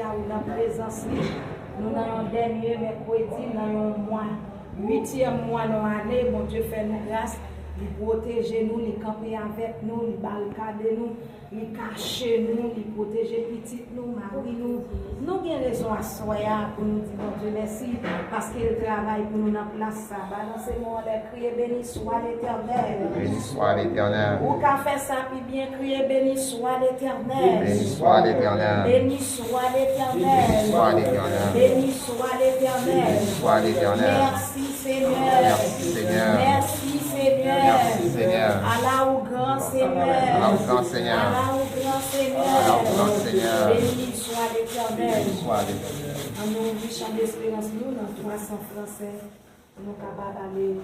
à la présence. Nous avons un dernier mercredi, dans un mois, 8e mois dans l'année, mon Dieu fait nous grâce. Il protège nous, il campe avec nous, il barricade nous, il cache nous, il protège petit nous, mari nous. Nous avons raison à soya pour nous dire mon Dieu merci parce qu'il travaille pour nous dans la place. Balancez-moi les crier béni soit l'Éternel. Béni soit l'Éternel. Ou qu'a fait ça puis bien crier béni soit l'Éternel. Béni soit l'Éternel. Béni soit l'Éternel. Béni soit l'Éternel. Béni soit l'Éternel. Béni soit l'Éternel. Merci Seigneur. Merci Seigneur. Merci Seigneur. Merci Seigneur. Allah au grand Seigneur. Allah au grand Seigneur. Allah au grand Seigneur. Allah au grand Seigneur. Béni soit l'Éternel. Béni soit l'Éternel. Nous ouvrir chant d'espérance nous dans 300 français. Nous capables d'aller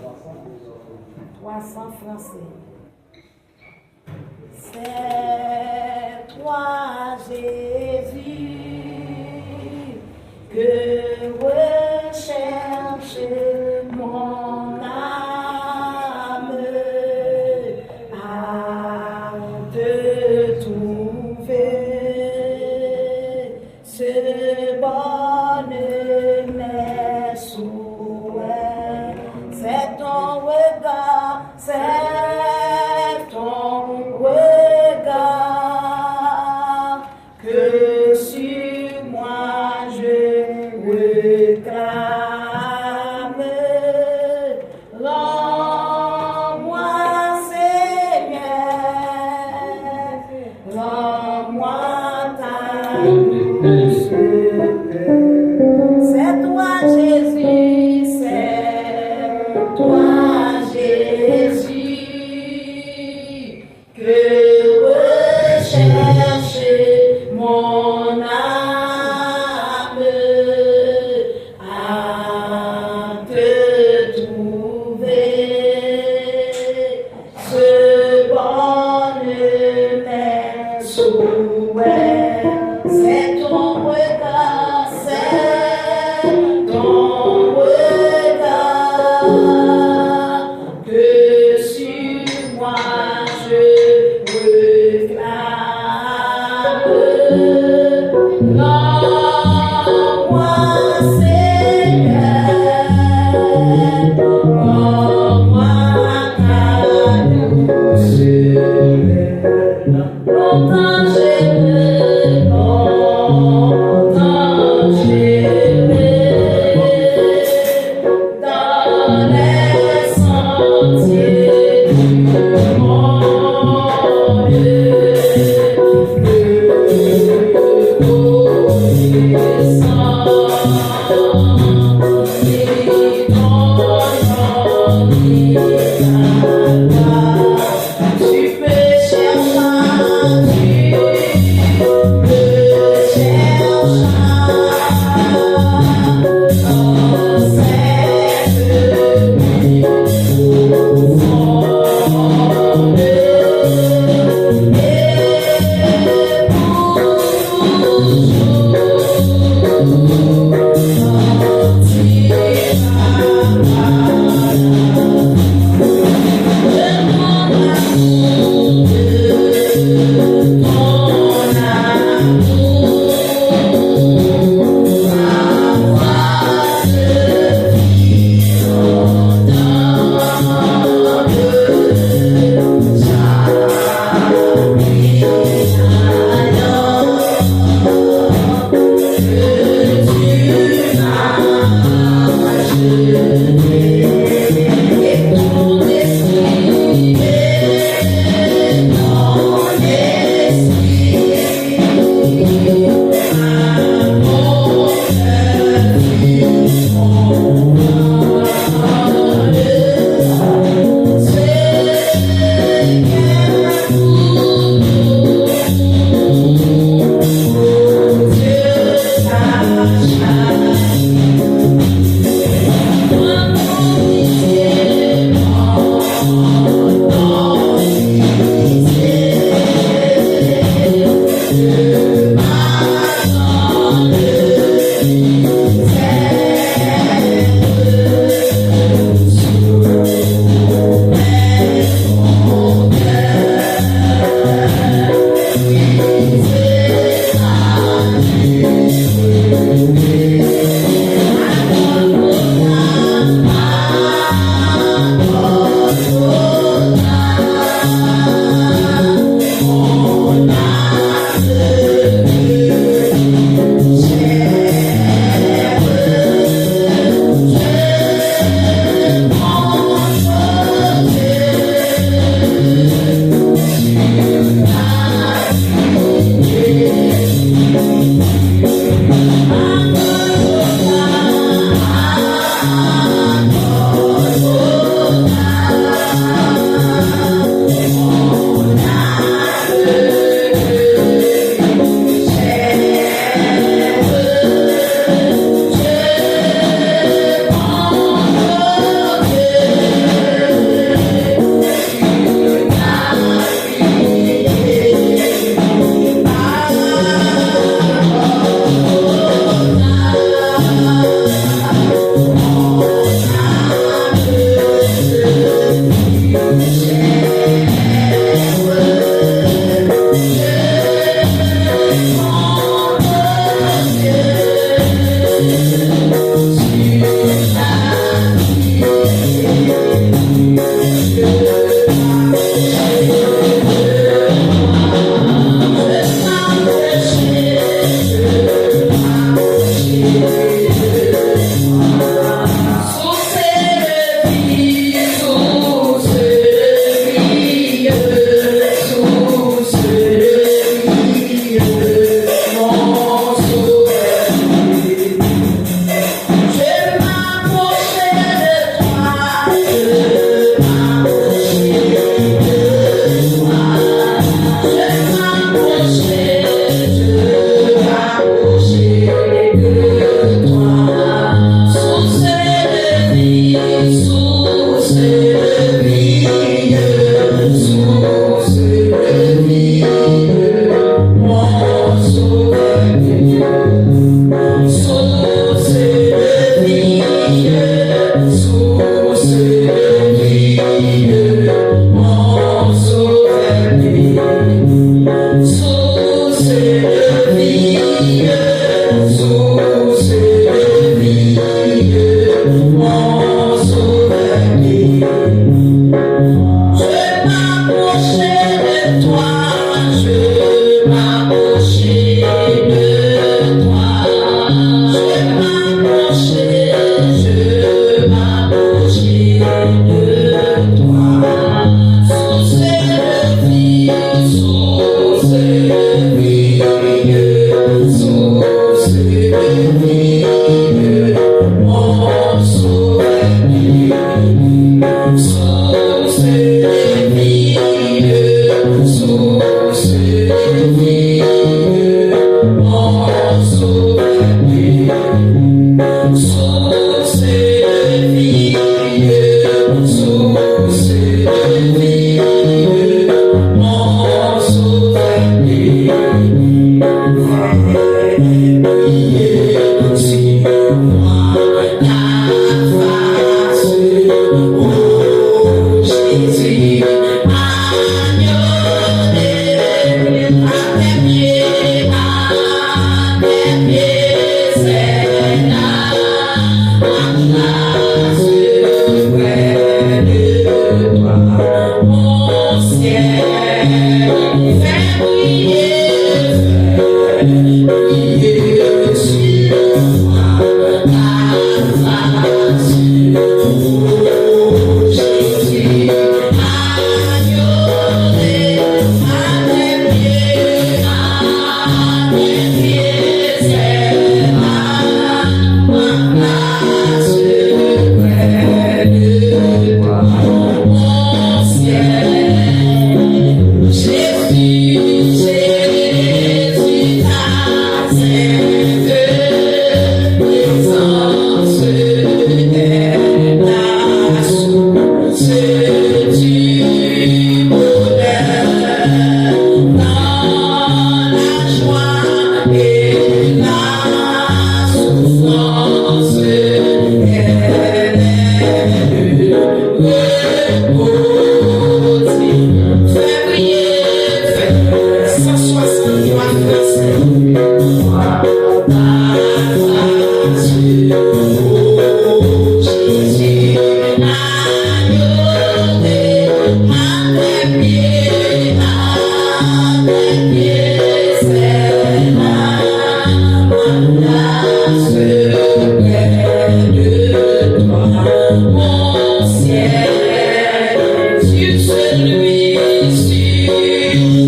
300 français. C'est toi Jésus que recherche mon âme à te trouver ce bonheur mes souhaits. C'est ton regard, c'est ton regard que sur moi je réclame. Rends-moi Seigneur, rends-moi ta douceur. C'est toi Jésus, c'est toi Jésus que recherche mon âme à te trouver. Ce bonheur mes souhaits, c'est ton regard, c'est ton regard que sur moi je réclame. Rends-moi Seigneur, rends-moi ta douceur. Longtemps j'aimerai, longtemps j'aimerai dans les sentiers du monde. Le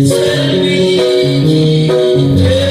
Celui qui te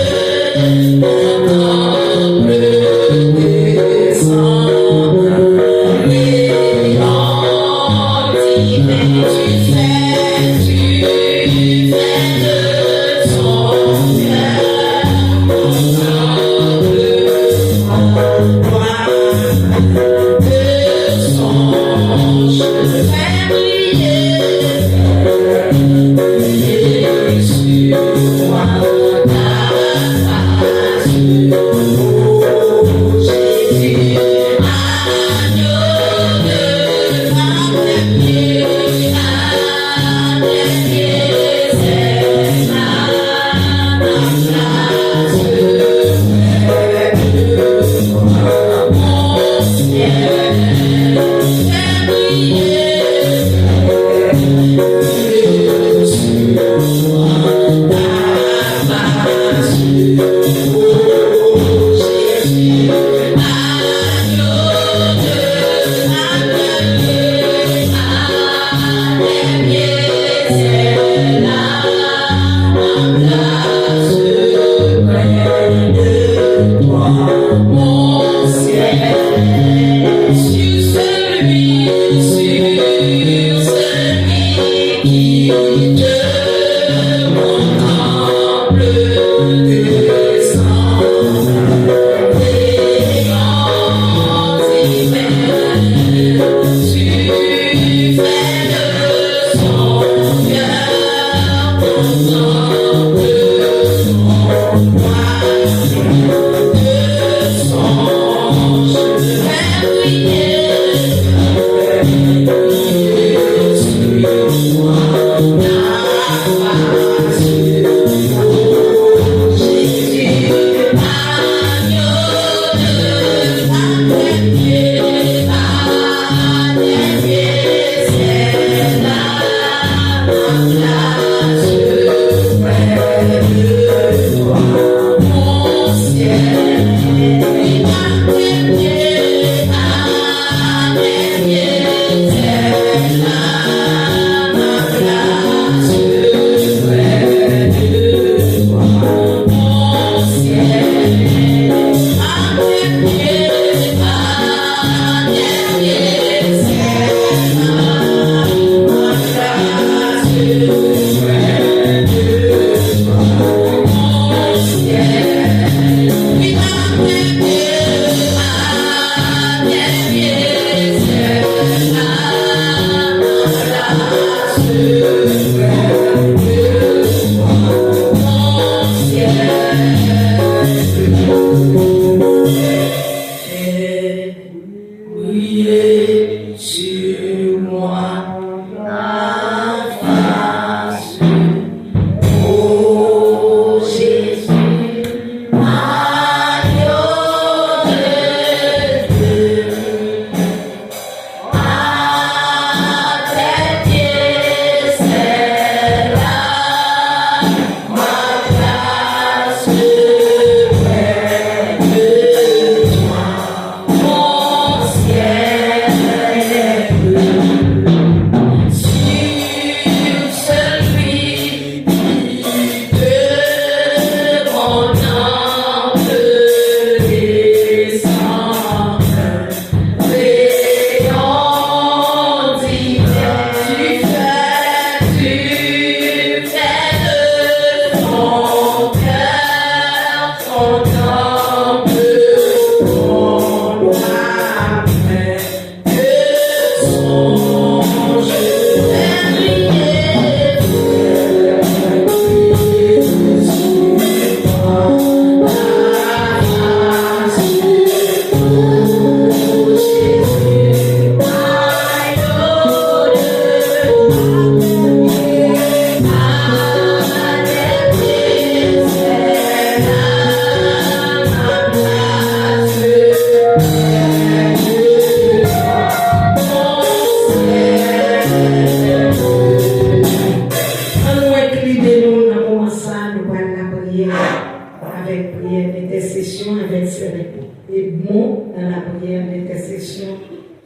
intercession avec ces mots dans la prière d'intercession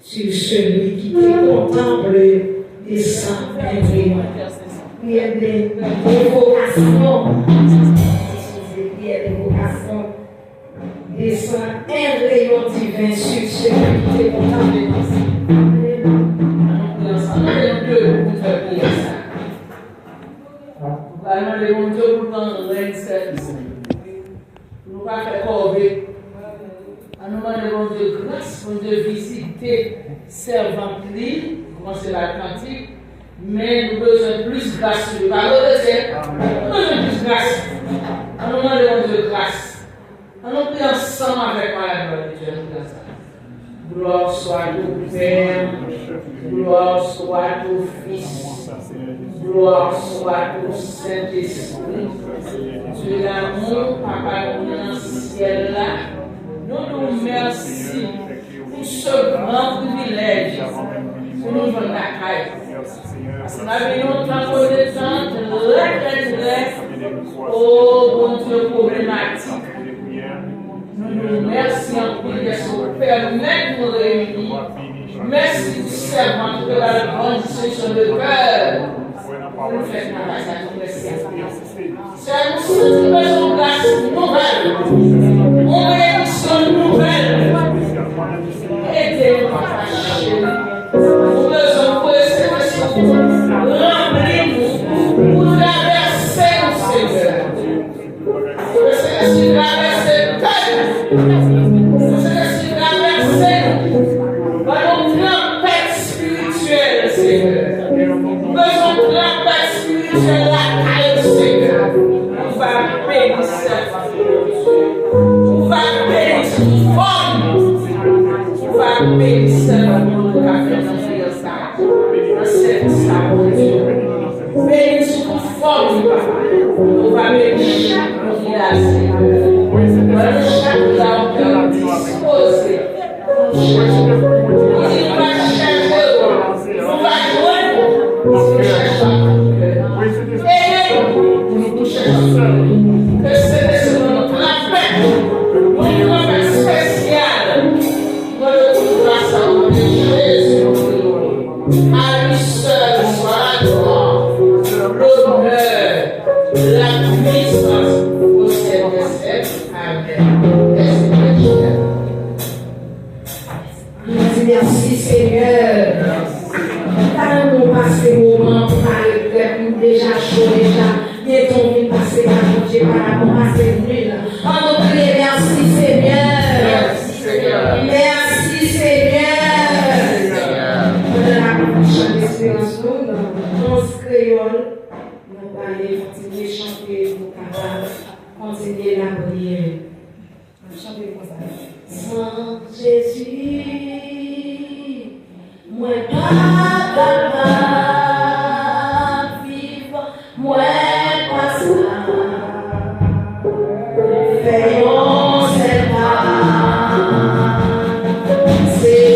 sur celui qui contemple les saints prières d'évocation. Prière d'évocation descend un rayon divin sur celui qui contemple les saints. Nous demandons Dieu pour prendre le service. Nous ne pas faire corvée. Nous demandons Dieu grâce pour Dieu visiter servante li, commencer la cantique, mais nous besoin plus grâce sur le parole de Dieu. Nous besoin plus grâce. Nous demandons Dieu grâce. Nous prions ensemble avec la gloire de Dieu. Gloire soit au Père, gloire soit au Fils, gloire soit au Saint-Esprit. Dieu l'amour, Papa, nous dans le ciel là, nous nous remercions pour ce grand privilège que nous avons la caille. Parce que nous avons tant de temps de oh bon Dieu problématique. Nous nous remercions pour ce permettre de nous réunir. Merci du serment de la grande discussion de cœur. Nous faisons la c'est nous sommes une place nouvelle. On est une nouvelle. Aidez-nous à partager. Nous besoin de cette remplis-nous pour traverser nos Seigneur. C'est traverser c'est traverser par nos tempêtes spirituelles, Seigneur. Nous besoin de tempêtes spirituelles la caille, Seigneur. On va bénir cette on va bénir cette forme. On va bénir cette forme de café dans cette salle, mon Dieu. Bénir cette forme, Papa. On va bénir nos villages, Seigneur. Para chaque là où disposé, il va chercher, on va joindre, et nous cherchons que c'est notre paix, une paix spéciale, pour le grâce à mon Jésus, à lui seul soit la gloire, l'honneur, la puissance au Saint-Esprit. Merci Seigneur. Quand nous passons ces moments pour parler de nous déjà chaud, déjà bientôt nous passer par mon Dieu par rapport à cette nuit. On nous prie, merci Seigneur. Merci Seigneur. Merci Seigneur. Pendant la prochaine expérience, nous, dans ce créole, nous allons continuer à chanter pour capables continuer la prière. Chantez comme ça. Sans Jésus, moi pas capable vivre, moi pas ça. Faisons cette âme, c'est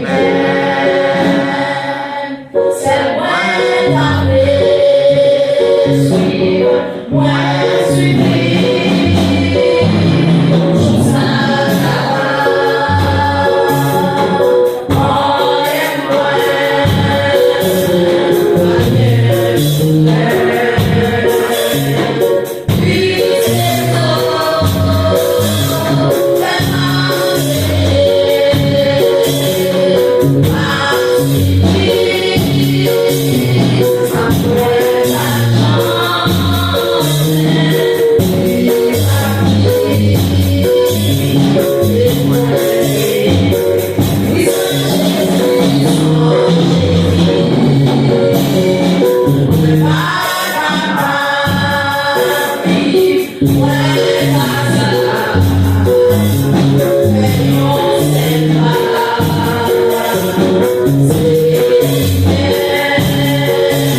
lui-même, c'est moi t'appeler, suivre, moi suivre. Jesus.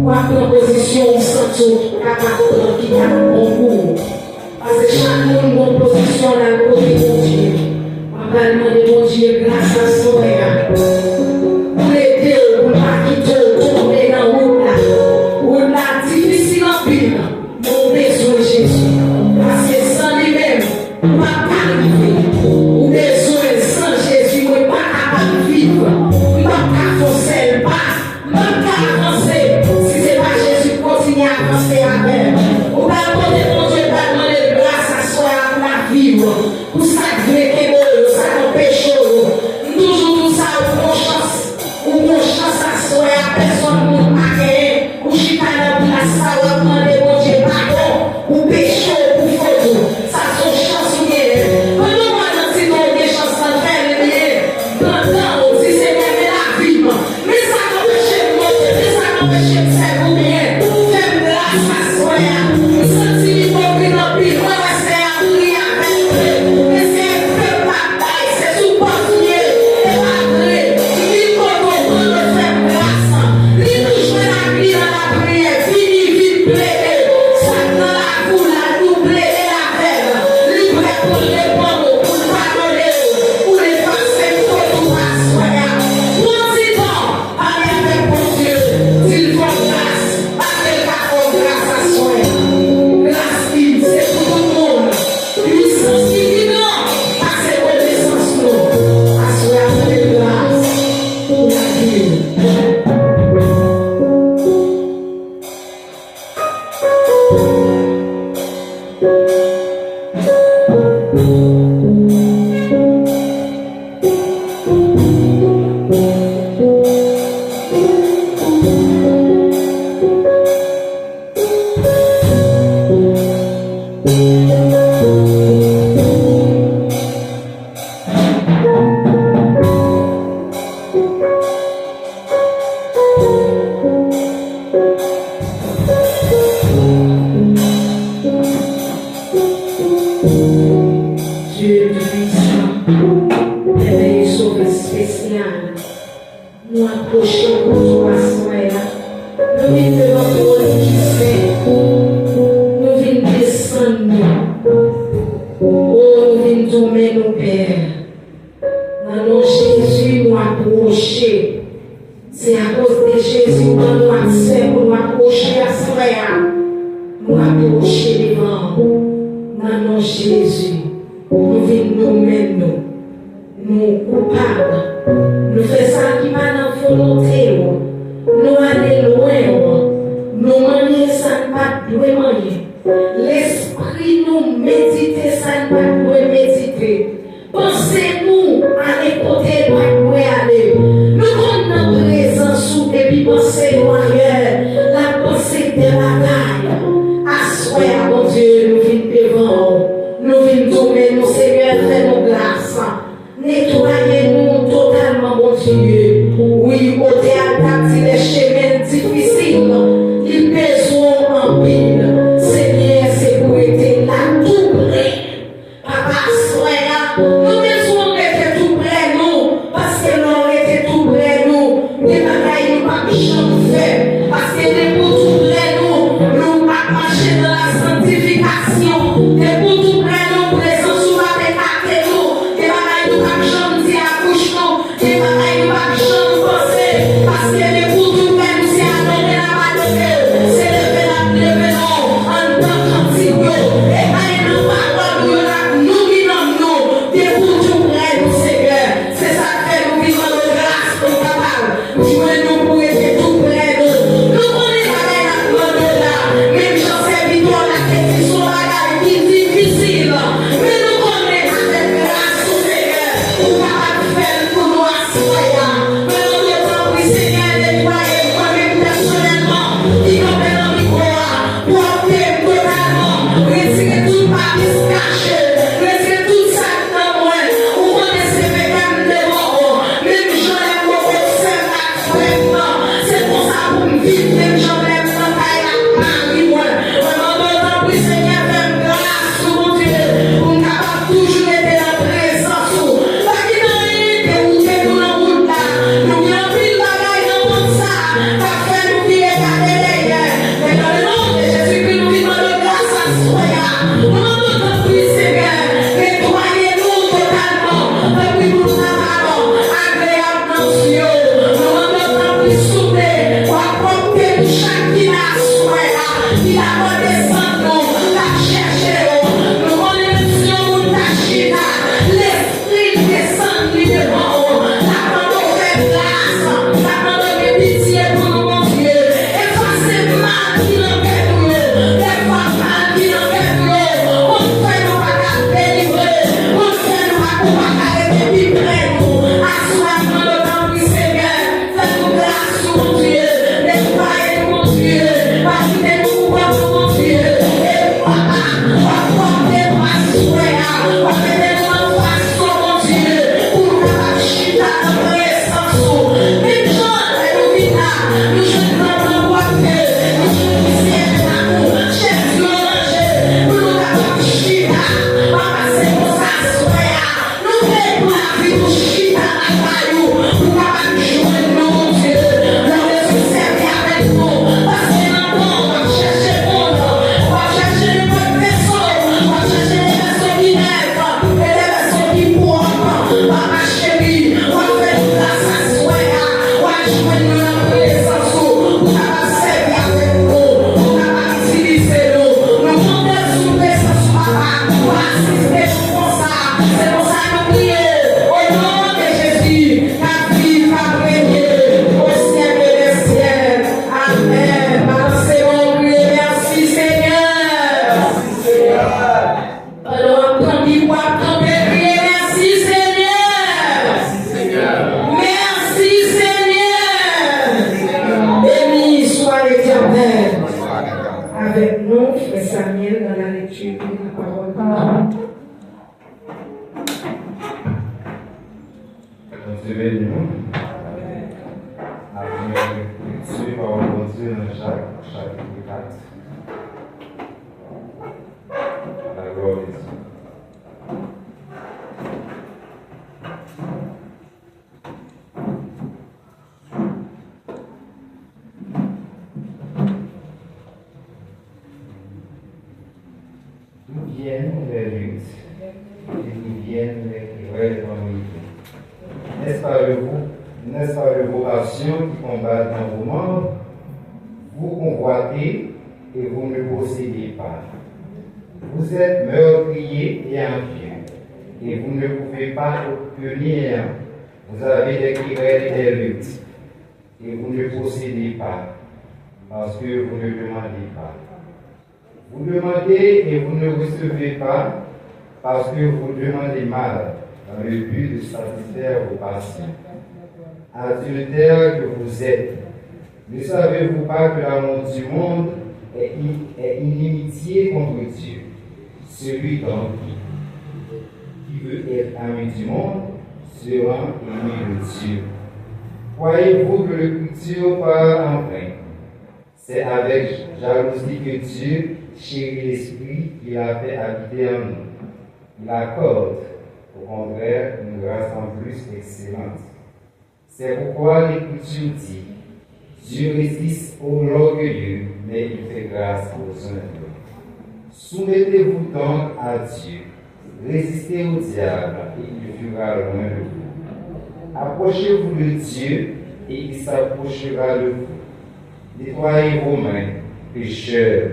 Kwa proposition, santo, kapakon, ki kapon, Jésus. Parce que sans lui-même, on ne va pas arriver. Ou besoin sans Jésus, on ne va pas capable de vivre. On ne va pas foncer le pas. On ne va pas avancer. Si ce n'est pas Jésus, continue à avancer avec. On va demander mon Dieu, va demander grâce à soi pour la vivre. Pour ça, Dieu qui est beau, ça empêche. Toujours tout ça, ou mon chance à soi, personne ne m'a créé. Ou je suis pas dans la place, ça va demander mon Dieu pardon. Ou péché, ou faute. Ça, son chance ou bien. Pendant moi, dans ces dons, des chances à faire, pendant, si c'est même la vie, mais ça m'empêche de monter, mais ça m'empêche de faire ou bien. Fais grâce à soi. Senti l'hypocrite dans le pays, moi, c'est à mourir avec lui. Mais c'est un peu bataille, c'est sous portier. Et malgré, il faut comprendre de faire grâce. Il nous joue la vie dans la prière, fini, vite, plaider. Ça dans la cour, la doublée et la veille. Libre pour répondre, pour pardonner, pour les passer pour tout à soi. Président, allez avec mon Dieu, s'il faut grâce, avec la grâce à soi. Grâce qui, c'est pour tout le monde. Puissance qui dit non, passez connaissance nous. À soi, avec grâce, pour la vie. Dieu Tout-Puissant, merveilleux sauveur spécial, nous approchons pour toi, Seigneur. Nous venons devant toi qui fait, nous venons descendre, oh, nous venons tomber nos pères. Dans nos Jésus, nous approcher. C'est à cause de Jésus que nous accès pour nous approcher à Seigneur. Nous approcher devant, dans nos Jésus. Nous venons nous-mêmes, nous coupables, nous faisons ça qui va dans la volonté, nous allons loin, nous manions ça ne pas de manier. L'esprit nous méditer, ça ne pas de méditer. Pensez-nous à l'écouter, pas aller. Nous sommes en présence ou depuis pensez-nous ailleurs, la pensée de la taille. Assoyez, mon Dieu, nous venons devant. Nous venons tomber, nous Seigneur, fais-nous grâce. Nettoyez-nous totalement, mon Dieu. Oui, au théâtre, les chemins difficiles, ils besoin en pile. Seigneur, sécurité, là, tout près. Papa, soyez, nous besoin d'être tout près, nous, parce que l'on était tout près, nous. Des bagailles, nous pas faire, parce que les pour tout près, nous pas marcher dans la sanctification. Des pour tout près, nous, présence, nous pas écarter, nous. Des bagailles, nous pas chanter à bouche, nous. Des bagailles, nous pas chanter, parce que les pour tout près, nous, c'est adorer la matinée. C'est lever la lever, non, en tant qu'antigo. Et pas nous pas nous vivons, nous. Des pour tout près, nous, Seigneur. C'est ça que nous vivons de grâce pour capable. Jouez-nous pour être tout près, nous. Nous connaissons pas la demande là. Même j'en sais vite, on a quelque chose à qui difficile. Mais nous connaissons avec grâce au Seigneur. Pour capable faire pour nous assoyer. Mais nous devons prie, Seigneur, nettoyer moi-même personnellement. Qui nous met dans le micro, porter totalement. Retirer tout papier caché. Retirer tout ça dans moi. Vous connaissez mes gammes de mort. Même j'en ai pour observer la frère. C'est pour ça pour me vivre. Même j'en ai pour tailler la Marie, moi. Vraiment, d'autant plus, Seigneur, fais grâce, mon Dieu. Pour me capable toujours être en présence. Pas qu'il n'y ait rien que vous faites dans la route là. Nous venons pile bagaille dans tout ça. Pas faire nous qui est gardé derrière. Mais dans le nom de Jésus-Christ, nous vivons de grâce à soi. Vraiment, d'autant plus, Seigneur. lecture de la parole. Dieu béni nous. La première lecture, parole de Dieu dans Jacques, chapitre 4. La gloire de Dieu. D'où viennent les luttes et d'où viennent les querelles dans nos vies? N'est-ce pas le vos passions qui combattent dans vos membres? Vous convoitez et vous ne possédez pas. Vous êtes meurtriers et impieux, et vous ne pouvez pas obtenir. Vous avez des querelles et des luttes, et vous ne possédez pas, parce que vous ne demandez pas. Vous demandez et vous ne recevez pas, parce que vous demandez mal, dans le but de satisfaire vos passions. Adultères que vous êtes, ne savez-vous pas que l'amour du monde est inimitié contre Dieu? Celui donc qui veut être ami du monde sera ennemi de Dieu. Croyez-vous que l'Écriture parle en vain? C'est avec jalousie que Dieu chérit l'Esprit qu'il a fait habiter en nous. Il accorde, au contraire, une grâce en plus excellente. C'est pourquoi l'Écriture dit: Dieu résiste aux orgueilleux, mais il fait grâce aux humbles. Soumettez-vous donc à Dieu, résistez au diable, et il fuira loin de vous. Approchez-vous de Dieu, et il s'approchera de vous. Nettoyez vos mains, pécheurs,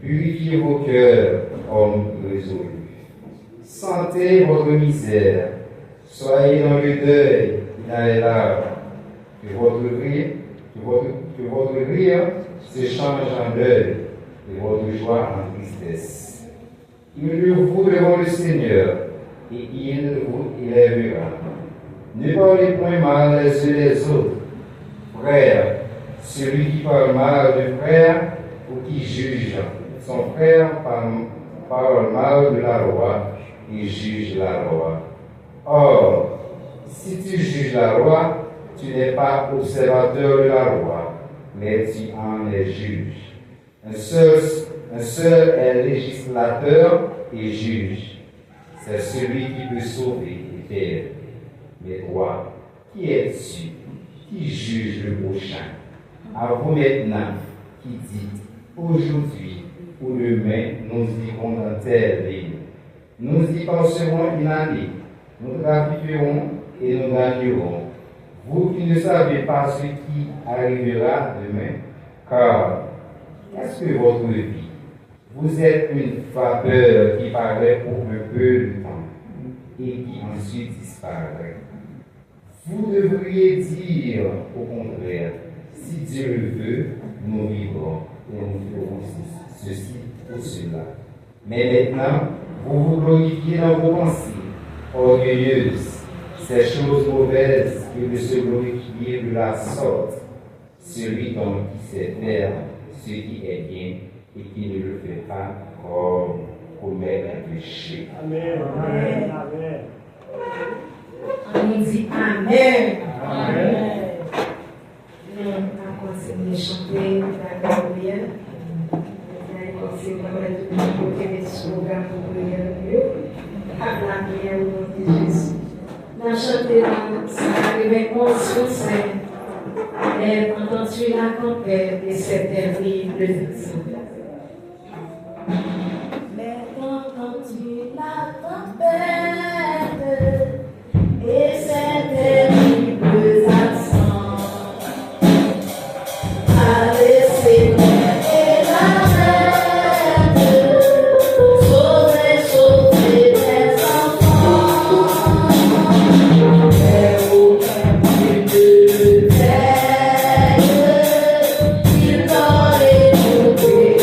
purifiez vos cœurs, hommes résolus. Sentez votre misère, soyez dans le deuil, dans les larmes, que votre rire se change en deuil, et votre joie en tristesse. Il vous devant le Seigneur, et il vous élèvera. Ne parlez point mal les uns des autres. Frère, celui qui parle mal de frère ou qui juge son frère parle mal de la loi et juge la loi. Or, si tu juges la loi, tu n'es pas observateur de la loi, mais tu en es juge. Un seul est législateur et juge. C'est celui qui peut sauver et perdre. Mais toi, qui es-tu qui juge le prochain? À vous maintenant, qui dites aujourd'hui ou demain, nous irons dans telle ville. Nous y passerons une année, nous trafiquerons et nous gagnerons. Vous qui ne savez pas ce qui arrivera demain, car qu'est-ce que votre vie? Vous êtes une vapeur qui paraît pour un peu de temps et qui ensuite disparaît. Vous devriez dire au contraire: si Dieu le veut, nous vivrons et nous ferons ceci ou cela. Mais maintenant, vous vous glorifiez dans vos pensées orgueilleuses, ces choses mauvaises que de se glorifier de la sorte. Celui donc qui sait faire ce qui est bien et qui ne le fait pas commet un péché. Amen. Amen. Amen. On nous dit Amen. Amen. Nous allons continuer à chanter la Gabrielle. Nous allons continuer à mettre des slogans pour prier à la prière au nom de Jésus. Nous allons chanter dans sa révérence et entends-tu la tempête et cette terrible nuit. Mais entends-tu la tempête et ces terribles accents? Allez, et la tête, sauver tes enfants. Mais aucun plus de veille, il n'aurait trouvé.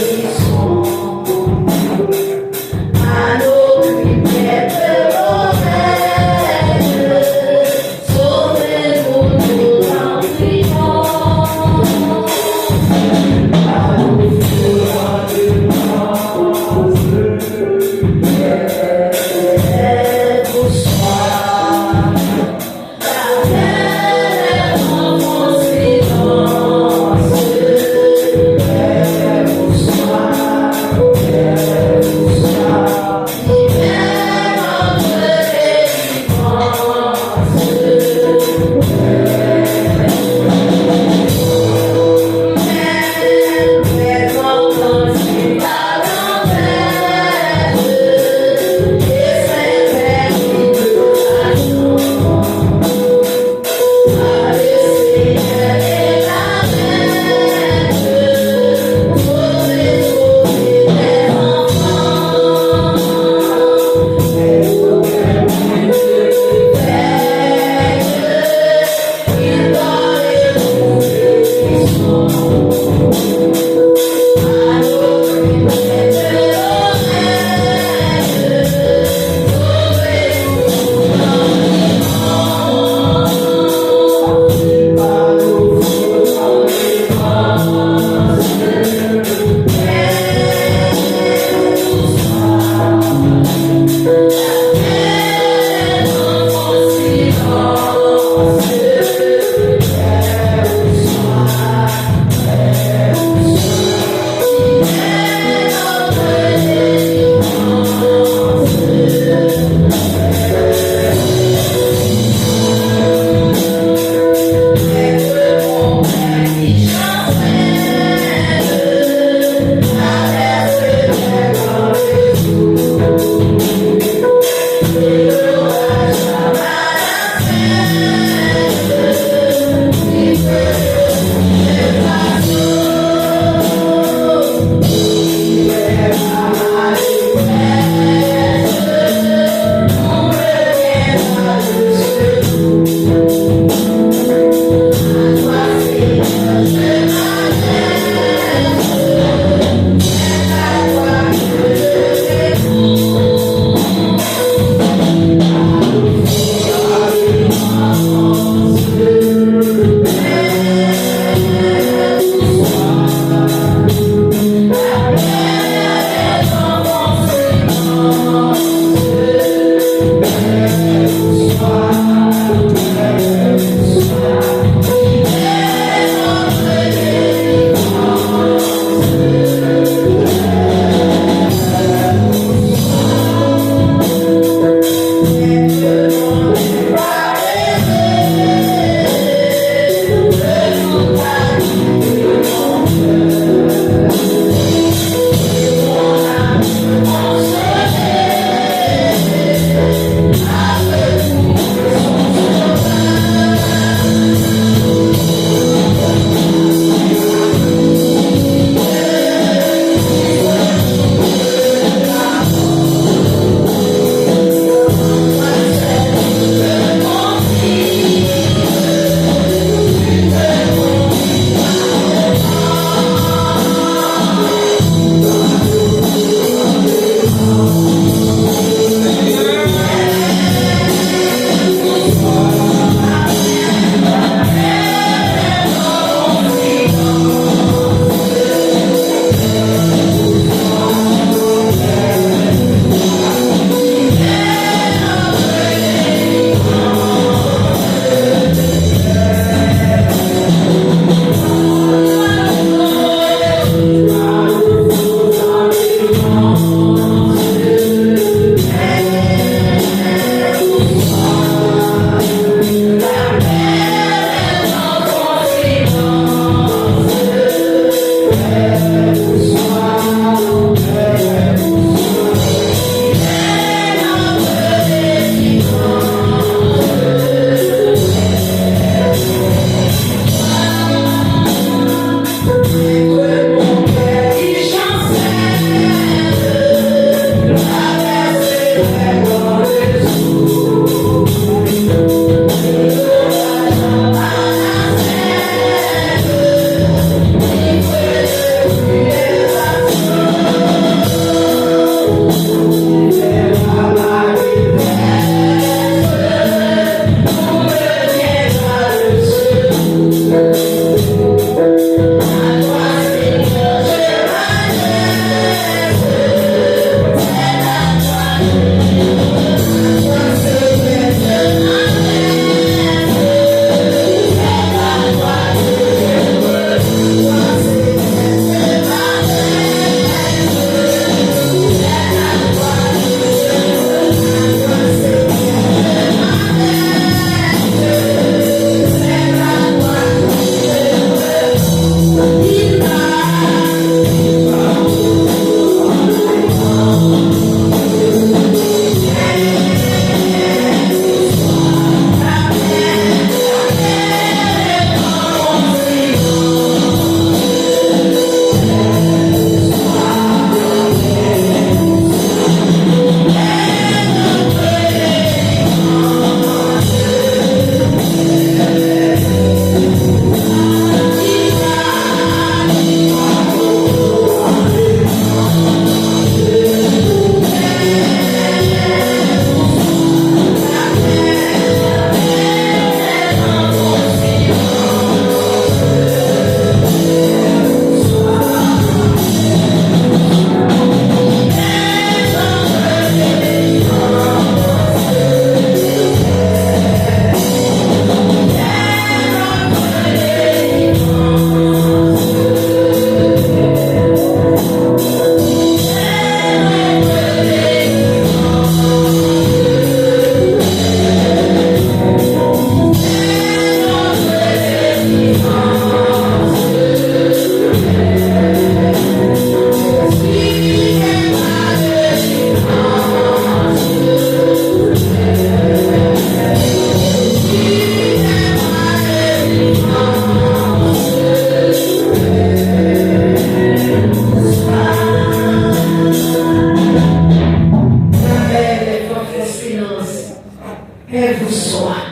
vous soit.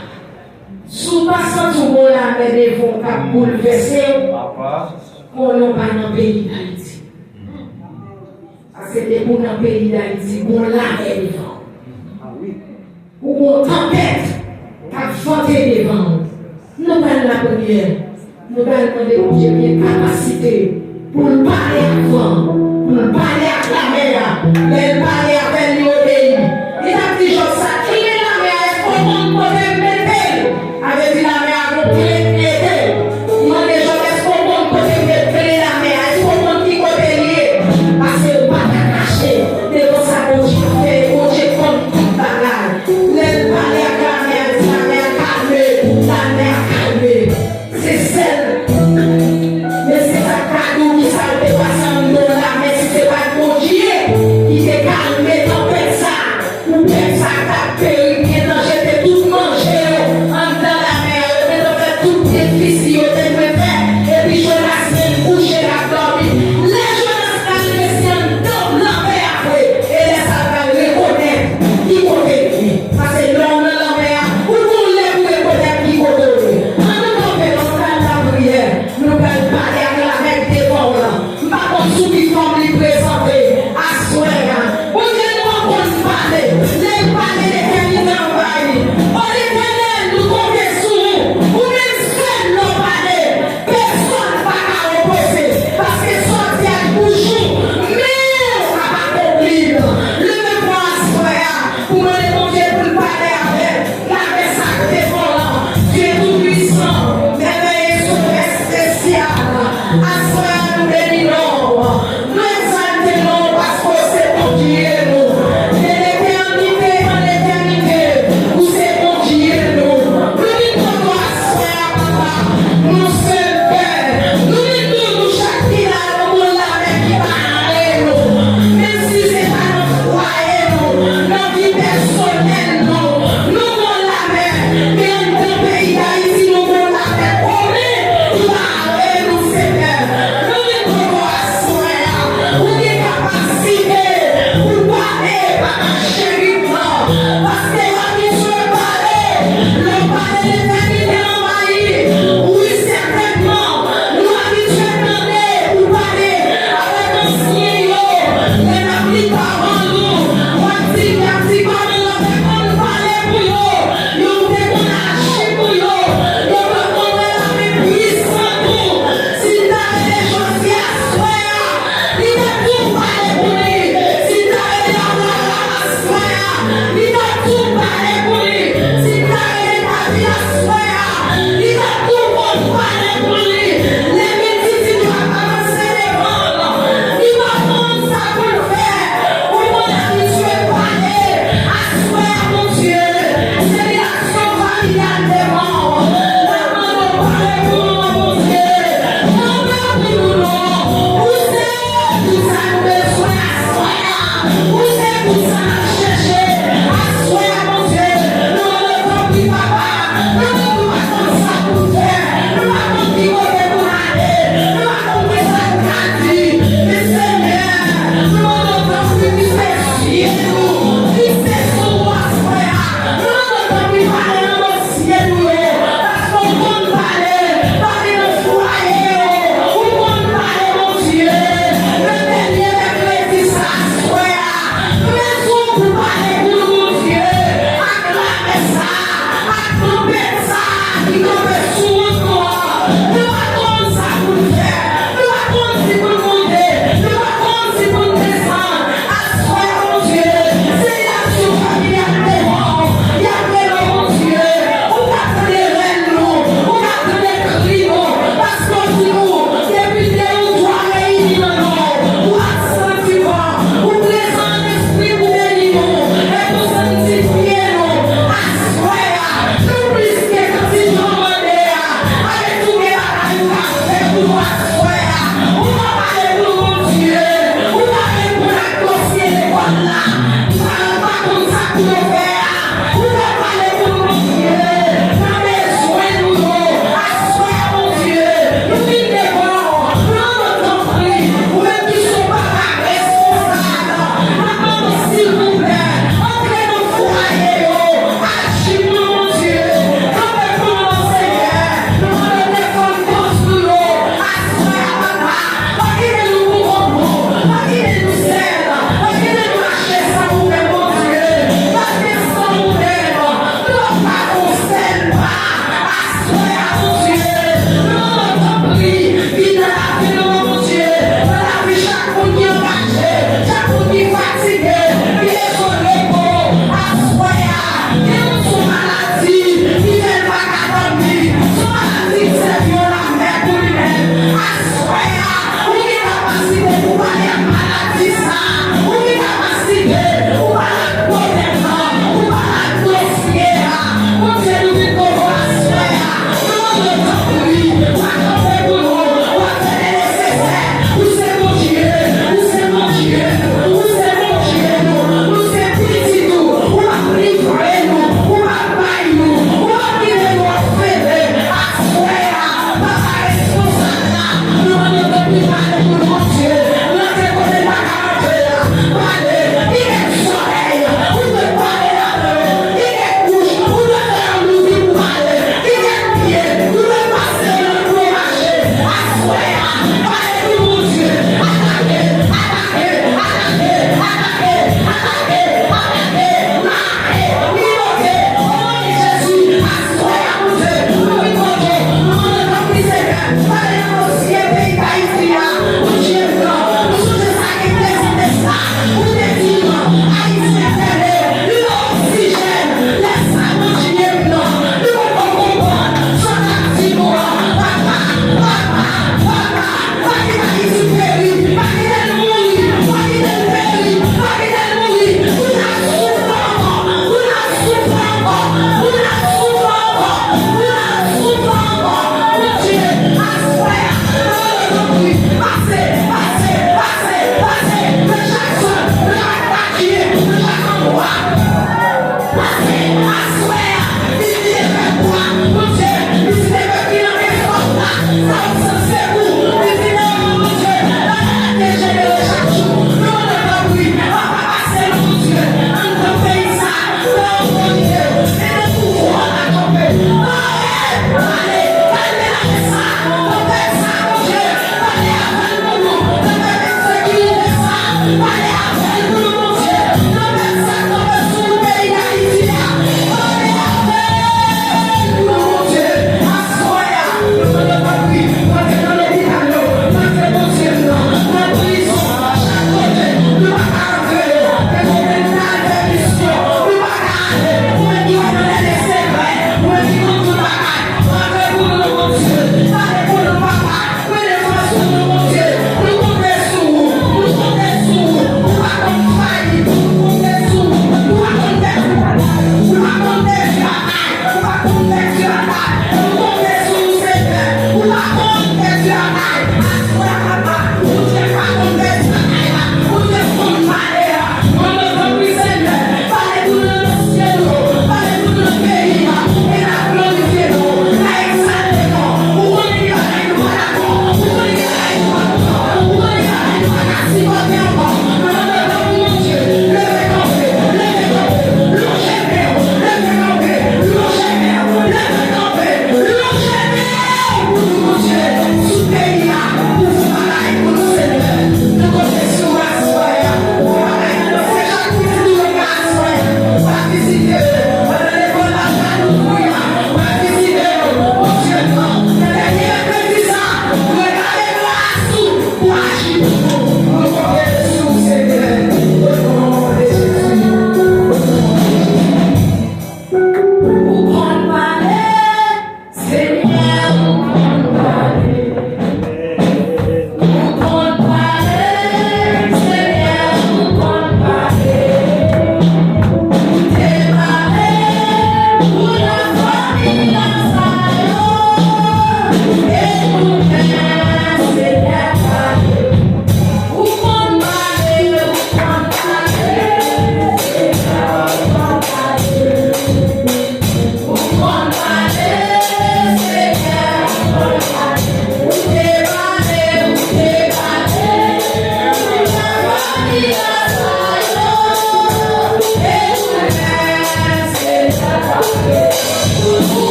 Sous passant tout le monde la main devant cap bouleversé, qu'on n'a pas dans le pays d'Haïti. Parce que c'est pour dans le pays d'Haïti, qu'on l'a devant. Ou qu'on tempête, qu'a chanté devant. Nous allons la première. Nous allons demander au Dieu une capacité pour parler avant, pour parler à la mer, mais parler avec lui au pays. Il a dit, je sais, qui est la mer, est-ce qu'on peut me mettre? Avec dit la mer, on peut m'aider. Il m'a dit, est-ce qu'on peut me mettre la mer, est-ce qu'on peut qui côté lié? Parce que pas qu'à cacher, devant ça, on Dieu comme toute bagarre. Laisse parler à la mer, calme, la mer calme. C'est celle. Mais c'est ça, cadeau qui s'arrête pas sans nous la mais si c'est pas mon Dieu qui t'est calmé dans ça. Ou bien ça t'a péri, qui est dans j'étais tout mangé en dans la mer, mais dans fait tout difficile, t'es préfet, et puis je la semaine coucher la dormi. Les jeunes calmes, c'est un double la mer après, et les savants reconnaître qui côté lui. Parce que l'homme de la mer, ou vous les reconnaître qui côté lui. En nous tombant dans la prière, nous allons parler avec la mer devant là. Pas comme sous qui forme les présenter à soi. Vous dites nous on parler. Les parler des qualités envahies. On l'éternel nous comptez sur nous. Ou même seul nous parler. Personne ne va opposer. Parce que sortir à bouchon. Mais on va pas accomplir. Le même point à soi. Pour me demander pour le parler avec. La mer sacrée devant là. Dieu tout puissant. Merveilleux souffle spécial. À soi nous bénissons. Nous exaltons parce que c'est pour Dieu nous. Et l'éternité,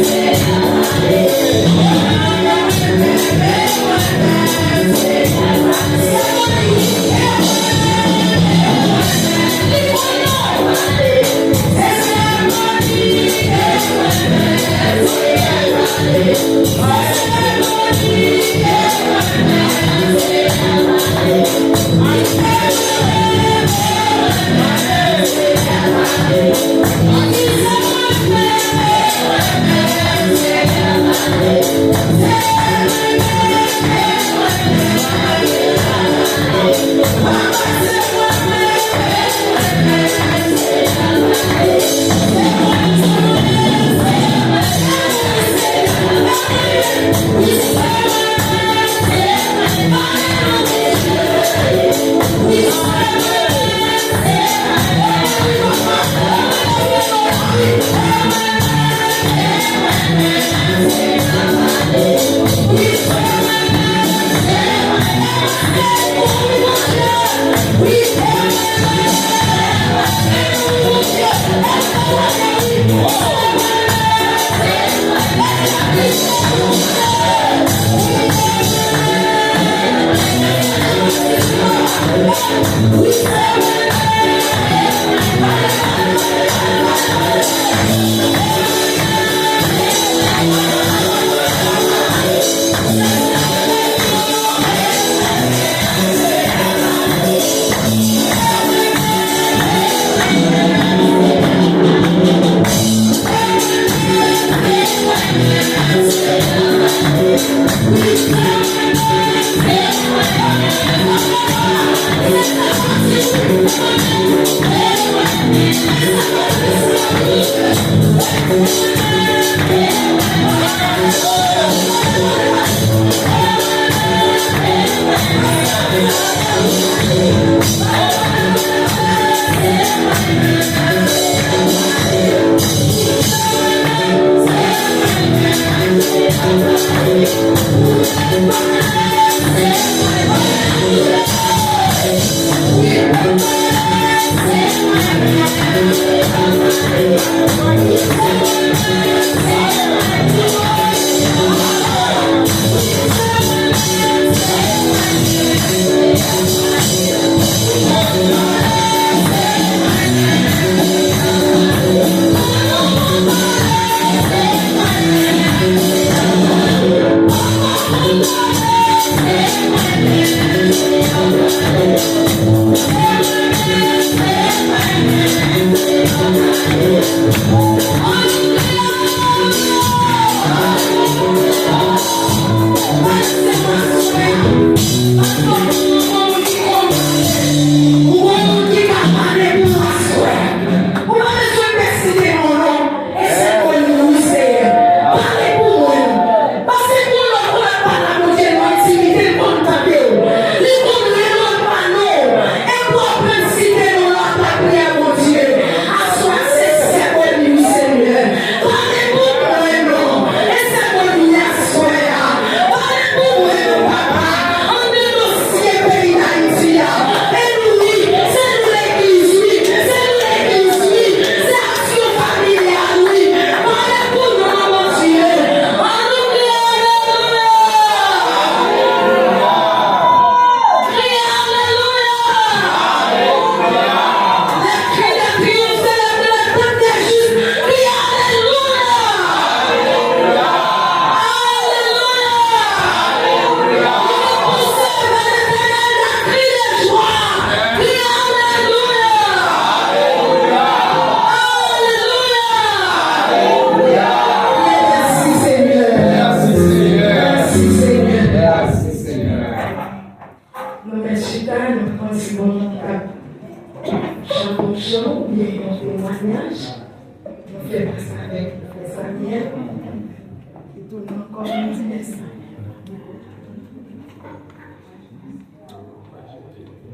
Yeah.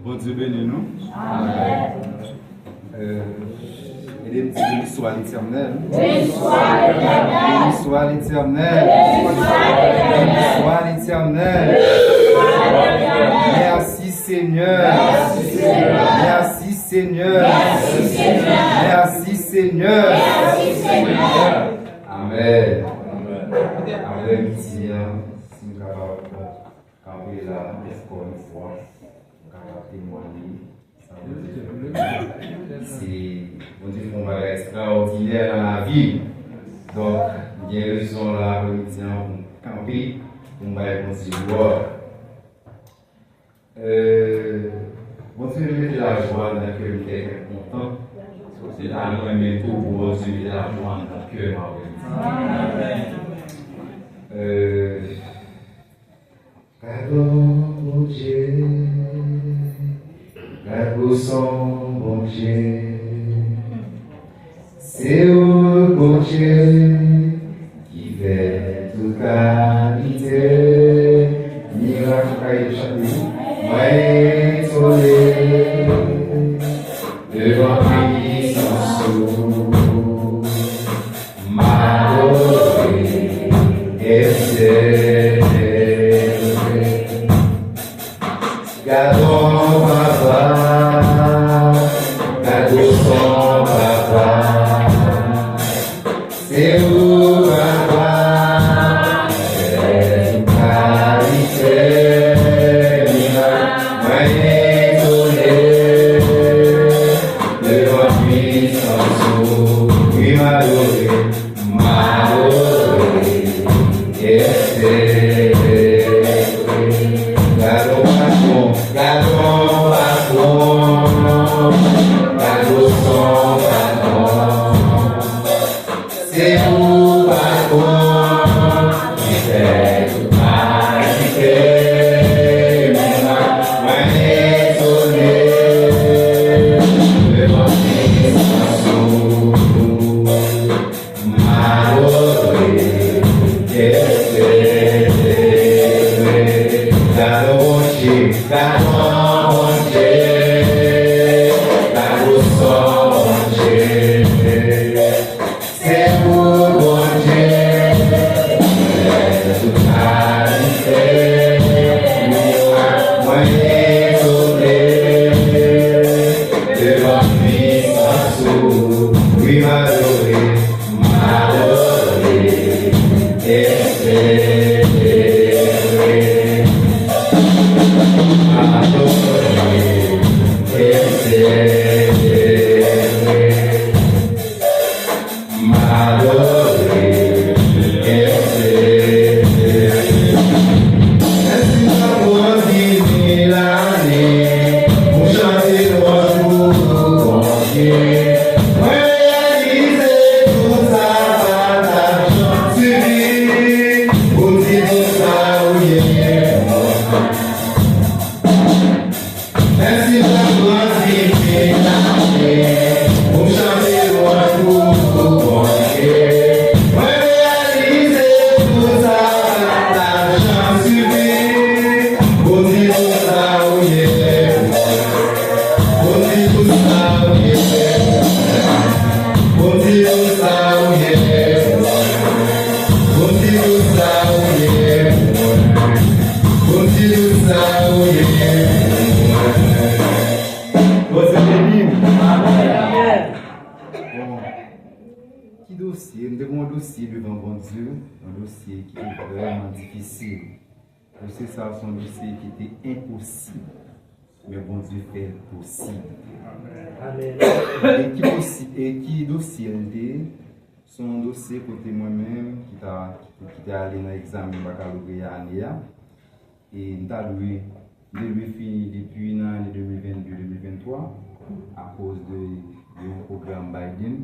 Bon Dieu bénis nous. Amen. Béni soit l'Éternel. Béni soit l'Éternel. Béni soit l'Éternel. Béni soit l'Éternel. Merci Seigneur. Merci Seigneur. Merci Seigneur. Merci Seigneur. Merci Seigneur. Amen. Amen. Si nous sommes capables de camper là, encore une fois, capable de témoigner. C'est, on dit qu'on va être extraordinaire dans la vie. Donc, il y a une raison là, pour nous camper, pour nous faire gloire. Bon Dieu, mettez la joie dans le cœur, nous sommes contents. C'est là nous aimons tout pour bon Dieu, mettez la joie dans le cœur. Pardon, mon Dieu, garde son bon Dieu. C'est au bon Dieu qui fait toute qualité. Miracle, moi étonné devant puissance, m'adorer et célébrer. Gardons papa, gardons son papa. C'est où papa, c'est une qualité, moi étonné devant puissance, oui m'adorer et célébrer. Gardons patron, gardons son patron. C'est vous, patron, qui fait toute qualité. Moi étonné devant puissance, m'adorer et célébrer. Gardons Dieu, gardons Dieu, gardons son Dieu. C'est vous, bon Dieu, toute qualité. Moi étonné devant puissance, oui m'adorer et célébrer. M'adorer et célébrer. M'adorer et célébrer. Ainsi d'avoir fini l'année, pour chanter nos jours, bon Dieu. Réaliser tout ça par ta chance suffit, pour dire tout ça, oui, ainsi d'avoir fini l'année, pour chanter nos jours, bon Dieu. Réaliser tout ça par ta chance suffit, pour dire tout ça, oui, pour dire tout ça, oui, pour dire tout ça, oui, pour dire tout ça, oui, pour dire tout ça, oui. Bon, c'est béni. Bon, qui dossier? Nous avons un dossier devant bon Dieu, un dossier qui est vraiment difficile. C'est ça, son dossier qui était impossible. Mais bon Dieu fait possible. Et qui dossier son dossier côté moi-même qui t'a allé dans l'examen baccalauréat et nous avons fini depuis l'année 2022-2023 à cause de programme Biden,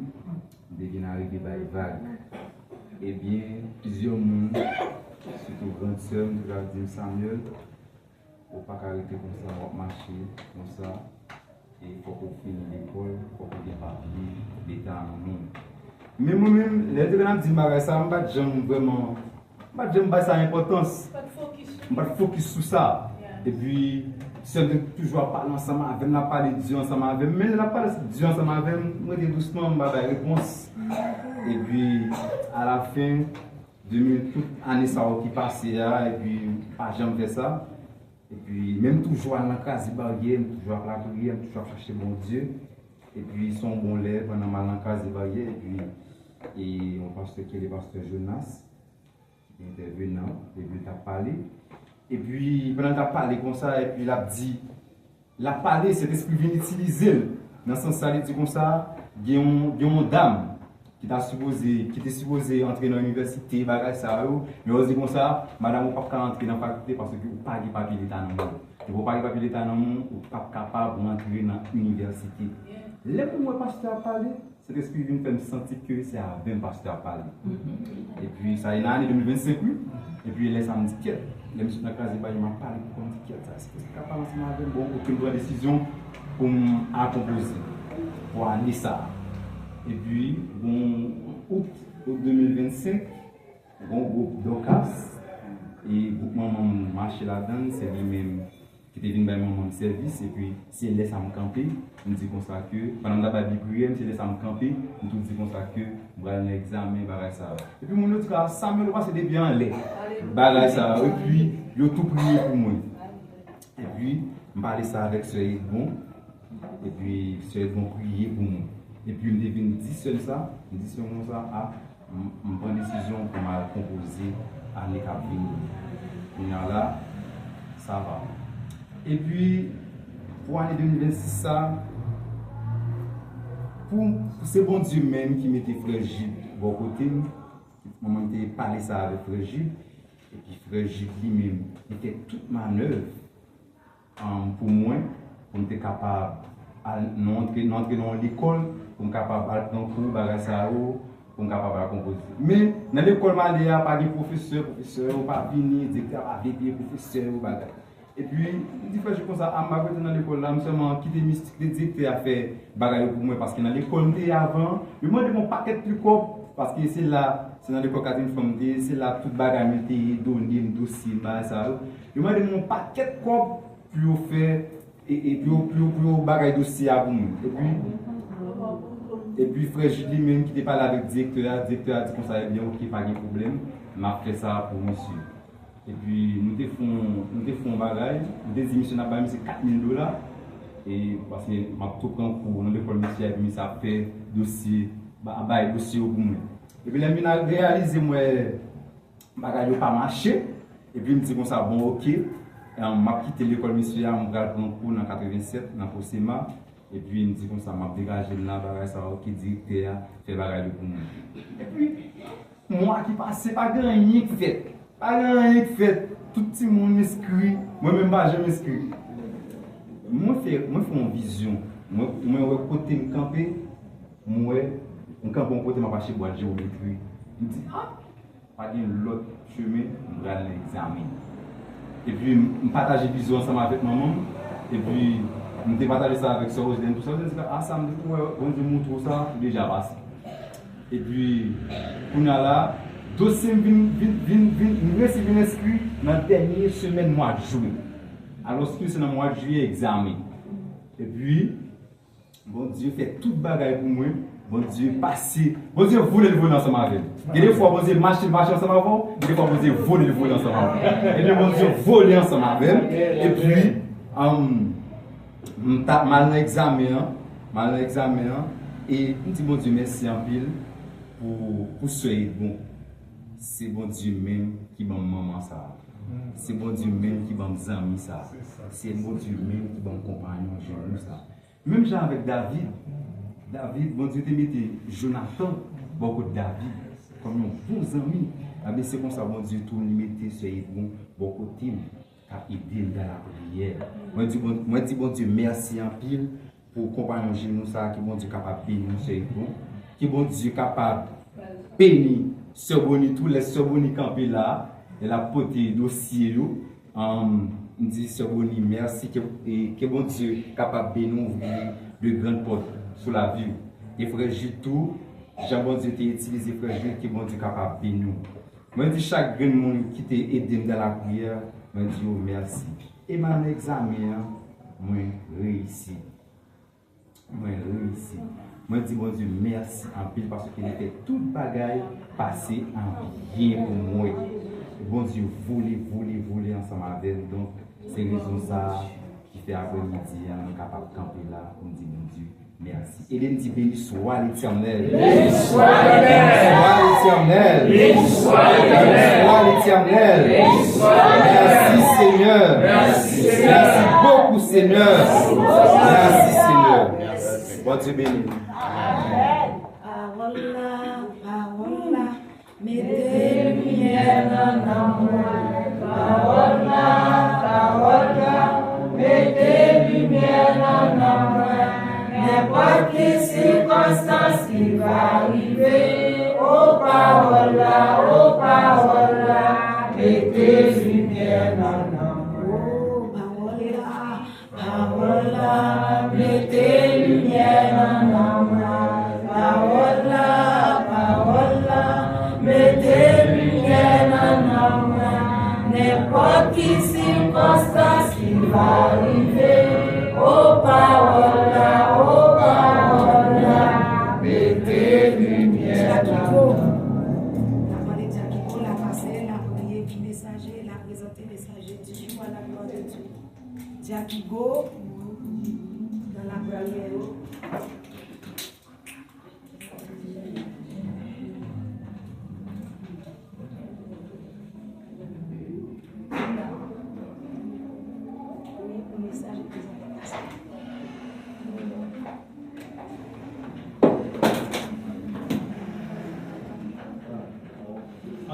devient arrivé par vague. Eh bien, plusieurs monde, surtout grande sœur, nous avons dit Samuel, il ne faut pas arrêter comme ça, on va marcher comme ça. Et il faut qu'on finisse l'école, il faut qu'on ait des papiers, l'État en nous. Mais moi-même, les deux grands disent ça, je ne vais pas ça importance. Je ne vais pas focus sur ça. Et puis, si on toujours parler ensemble avec nous, parler de Dieu ensemble avec nous, mais on parle de Dieu ensemble avec nous, moi, doucement, je vais avoir réponse. Et puis, à la fin, toute année qui passait, et puis, pas jamais fait ça. Et puis, même toujours à la case de barrière, toujours à la prière, toujours à chercher mon Dieu. Et puis, ils sont bons lèvres pendant la case de barrière. Et on pense que le pasteur Jonas, intervenant, et puis il a parlé. Et puis, pendant qu'il a parlé comme ça, et puis il a dit, il a parlé, cet esprit vient utiliser. Dans ce sens, il dit comme ça, il y a une dame qui était supposé entrer dans l'université, bagage ça, mais on dit comme ça, madame, vous ne pouvez pas entrer dans la faculté parce que vous n'avez pas de papier d'État dans le monde. Vous n'avez pas de papier d'État dans le monde, vous n'êtes pas capable d'entrer dans l'université. Là, pour moi, pasteur parler, cet esprit vient me sentir que c'est à 20 pasteurs parler. Et puis, ça y est, l'année 2025, et puis, là, ça me dit qu'elle. Les messieurs dans la classe, ils m'ont parlé pour me dire qu'elle. Est-ce que c'est capable de bon, aucune bonne décision pour composer, pour aller ça. Et puis, bon, août 2025, bon groupe d'Ocas et groupe maman marché là-dedans, c'est lui-même qui était venu dans mon service. Et puis, si elle laisse à me camper, je me dis comme ça que, pendant la Bible prière, si elle laisse à me camper, je me dis comme ça que, je vais aller à l'examen, ça. Et puis, mon autre cas, Samuel, c'était bien en lait. Ça. Et puis, il a tout prié pour moi. Et puis, je parlais ça avec Sœur Edmond. Et puis, Sœur Edmond prier pour moi. Et puis, je devine 10 seul ça, 10 seul ça, à une bonne décision pour m'a composer à l'écabine. Et là, ça va. Et puis, pour l'année 2026, ça, pour ce bon Dieu même qui mettait Frère Gilles de bon côté, moi, j'ai parlé ça avec Frère Gilles, et puis Frère Gilles lui-même était toute manœuvre pour moi, pour être capable d'entrer dans l'école, pour être capable de prendre cours, pour être capable de composer. Mais dans l'école, il n'y a pas de professeur, ou pas venir, directeur, pas de professeur, ou pas. Et puis, des fois, je pense à ma côté dans l'école, là, je me quitté mystique, le directeur a fait bagaille pour moi, parce que dans l'école, avant, je me demande mon paquet plus court, parce que c'est là, c'est dans l'école Catherine Fomté, c'est là toute bagaille, donné, dossier, ça. Je me demande mon paquet court pour faire, et puis bagaille dossier pour moi. Et puis, frère Julie, même qui était pas là avec le directeur a dit qu'on savait bien qu'il n'y a pas de problème, m'a fait ça pour monsieur. Et puis, nous faisons un bagage, nous avons émissions à c'est $4,000. Et parce que je tout prends pour l'école monsieur, et puis ça fait dossier pour moi. Et puis, là, je vais réaliser que le bagage n'a pas marché. Et puis, je me dis comme ça, bon, ok. Je vais quitter l'école monsieur, je vais prendre un cours en 87, dans le CMA. Et puis, il me dit comme ça, je vais dégager là, ça va, ok, directeur, fait bagage pour moi. Et puis, moi qui passe, pas grand rien qui fait. Pas grand rien qui fait. Tout le monde m'inscrit. Moi-même, je m'inscris. Moi, je fais une vision. Moi, je côté me camper. Moi, je campe un côté, je vais boire de géométrie. Je me dis, pas l'autre chemin, je vais aller l'examiner. Et puis, je partage la vision ensemble avec maman. Et puis, je partage ça avec Sœur Roselyne. Tout ça, je dis, ça me dit, bon Dieu montre ça, déjà passé. Et puis, on a là, dossier vient inscrit dans la dernière semaine mois de juillet. Alors que c'est dans le mois de juillet examen. Et puis, bon Dieu fait toute bagaille pour moi. Bon Dieu passé. Bon Dieu voulait le voler ensemble avec. Et des fois, bon Dieu marche ensemble avec. Et des fois, bon Dieu voler ensemble avec. Et bien, bon Dieu voler ensemble avec. Et puis, mal dans l'examen. Et je dis bon Dieu merci en pile pour ce bon. C'est bon Dieu même qui m'a maman ça. C'est bon Dieu même qui m'a amis ça. C'est bon Dieu même qui m'a compagnon Jésus ça. Même genre avec David, bon Dieu te mettait Jonathan, beaucoup de David, comme un bon ami. C'est comme ça, bon Dieu, tout le mettait sur bon, beaucoup de team, qui a aidé dans la prière. Moi, je dis bon Dieu, merci en pile pour compagnon Jésus ça, qui bon Dieu capable de bénir sur bon, qui bon Dieu capable de bénir. Sœur Boni, tous les sœurs Boni campées là, elle a porté dossier. On dit Sœur Boni, merci, que bon Dieu capable de nous ouvrir de grandes portes sur la vie. Et frère Gilles, tout, Jean-Bon Dieu t'a utilisé, frère Gilles, que bon Dieu capable de nous. Moi, je dis chaque grand monde qui t'a aidé dans la prière, moi, je dis merci. Et mon examen, moi, réussi. Moi, je dis bon Dieu merci en pile parce qu'il était tout bagaille passé en bien pour moi. Bon Dieu voler ensemble avec nous. Donc, c'est raison ça qui fait après-midi, on est capable de camper là, on dit bon Dieu merci. Et il dit béni soit l'Éternel. Béni soit l'Éternel. Béni soit l'Éternel. Béni soit l'Éternel. Merci Seigneur. Merci beaucoup Seigneur. Merci Seigneur. Bon Dieu béni. Amen. mettez lumière dans moi. Parole là, mettez lumière dans moi. N'importe quelle circonstance qui va arriver, aux paroles là, mettez lumière dans moi. Parole là, mettez lumière dans moi. Parole là, mettez lumière dans moi. N'importe quelle circonstance qui va arriver, aux paroles là, mettez lumière dans moi. La parole de Jackie, la passer, la prière qui messager, la présenter messager, toujours à la gloire de Dieu. Jackie Go, dans la prière.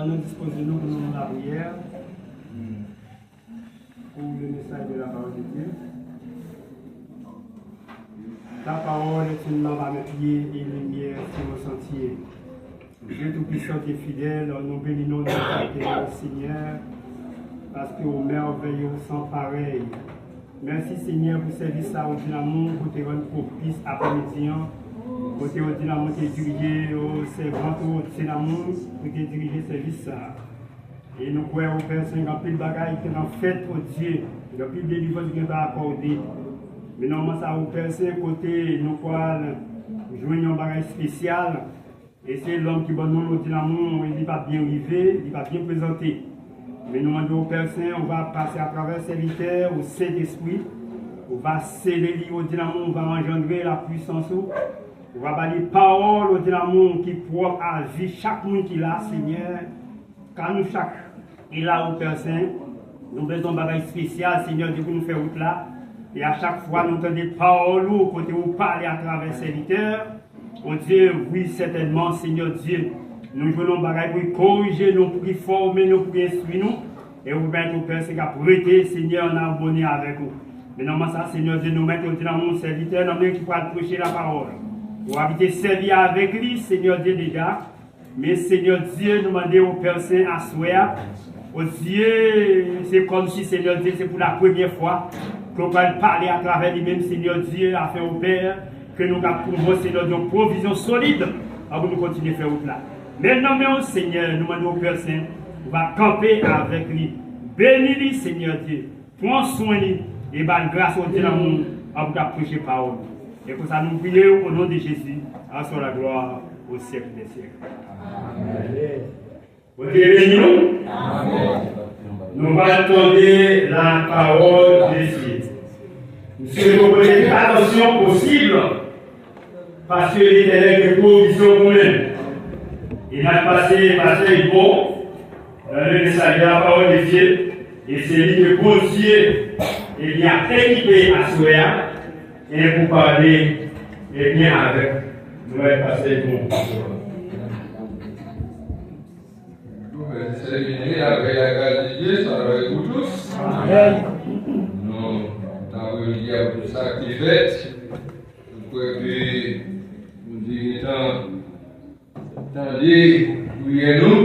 On nous dispose de nous pour la prière, pour le message de la parole de Dieu. Ta parole est une lampe à mes pieds et une lumière sur mon sentier. Dieu Tout-Puissant et fidèle, nous bénissons notre Père, Seigneur, parce que aux merveilles sans pareil. Merci Seigneur pour service à l'amour, pour te rendre propice après-midi, pour te rendre diriger au servant, pour te diriger le service. Et nous croyons au Père Saint, qu'il y a bagaille qui est en fait au Dieu, il y a plus de délivrance qui est accordé. Mais normalement, ça au Père Saint, côté, nous croyons jouer un bagage spécial. Et c'est l'homme qui va nous dire l'amour, il n'est pas bien arrivé, il n'est pas bien présenté. Mais nous demandons au Père Saint, on va passer à travers serviteurs, au Saint-Esprit, on va sceller l'eau de l'amour, on va engendrer la puissance, on va parler parole au de l'amour qui propre à vie chaque monde qui l'a, Seigneur, car nous chaque, et là au Père Saint, nous besoin d'un bagage spécial, Seigneur, de nous faire route là, et à chaque fois nous entendons des paroles, côté où parler à travers serviteurs, on dit oui certainement, Seigneur Dieu. Nous jouons nos bagages pour corriger nous, pour former nous, pour instruire nous. Et vous mettez au Père, c'est qu'à prêter, Seigneur, on a abonné avec vous. Mais normalement, ça, Seigneur Dieu, nous mettons dans mon serviteur, nous qui pourra prêcher la parole. Pour habiter servir avec lui, Seigneur Dieu, déjà. Mais Seigneur Dieu, nous demandons au Père Saint à souhait. Au Dieu, c'est comme si, Seigneur Dieu, c'est pour la première fois qu'on va parler à travers lui-même, Seigneur Dieu, afin au Père, que nous avons, Seigneur Dieu, une provision solide avant de continuer à faire route là. Maintenant, mais Seigneur, nous demandons au Père Saint, on va camper avec lui. Bénis-lui, Seigneur Dieu. Prends soin de lui et bonne grâce au Dieu d'amour avant de prêcher parole. Et pour ça, nous prions au nom de Jésus, à son la gloire au siècle des siècles. Amen. Vous bénis-nous. Nous allons entendre la parole de Dieu. Monsieur, vous prenez l'attention possible parce que l'Éternel est provision pour nous. Il a passé bon le message de la parole de Dieu et c'est lui que bon Dieu est bien équipé à soi et pour parler et bien avec. Nous allons passer bon. C'est terminé avec la grâce de Dieu, ça va avec vous tous. Nous avons dit à tout ça qui est fait. Je crois que nous disons attendez, priez-nous.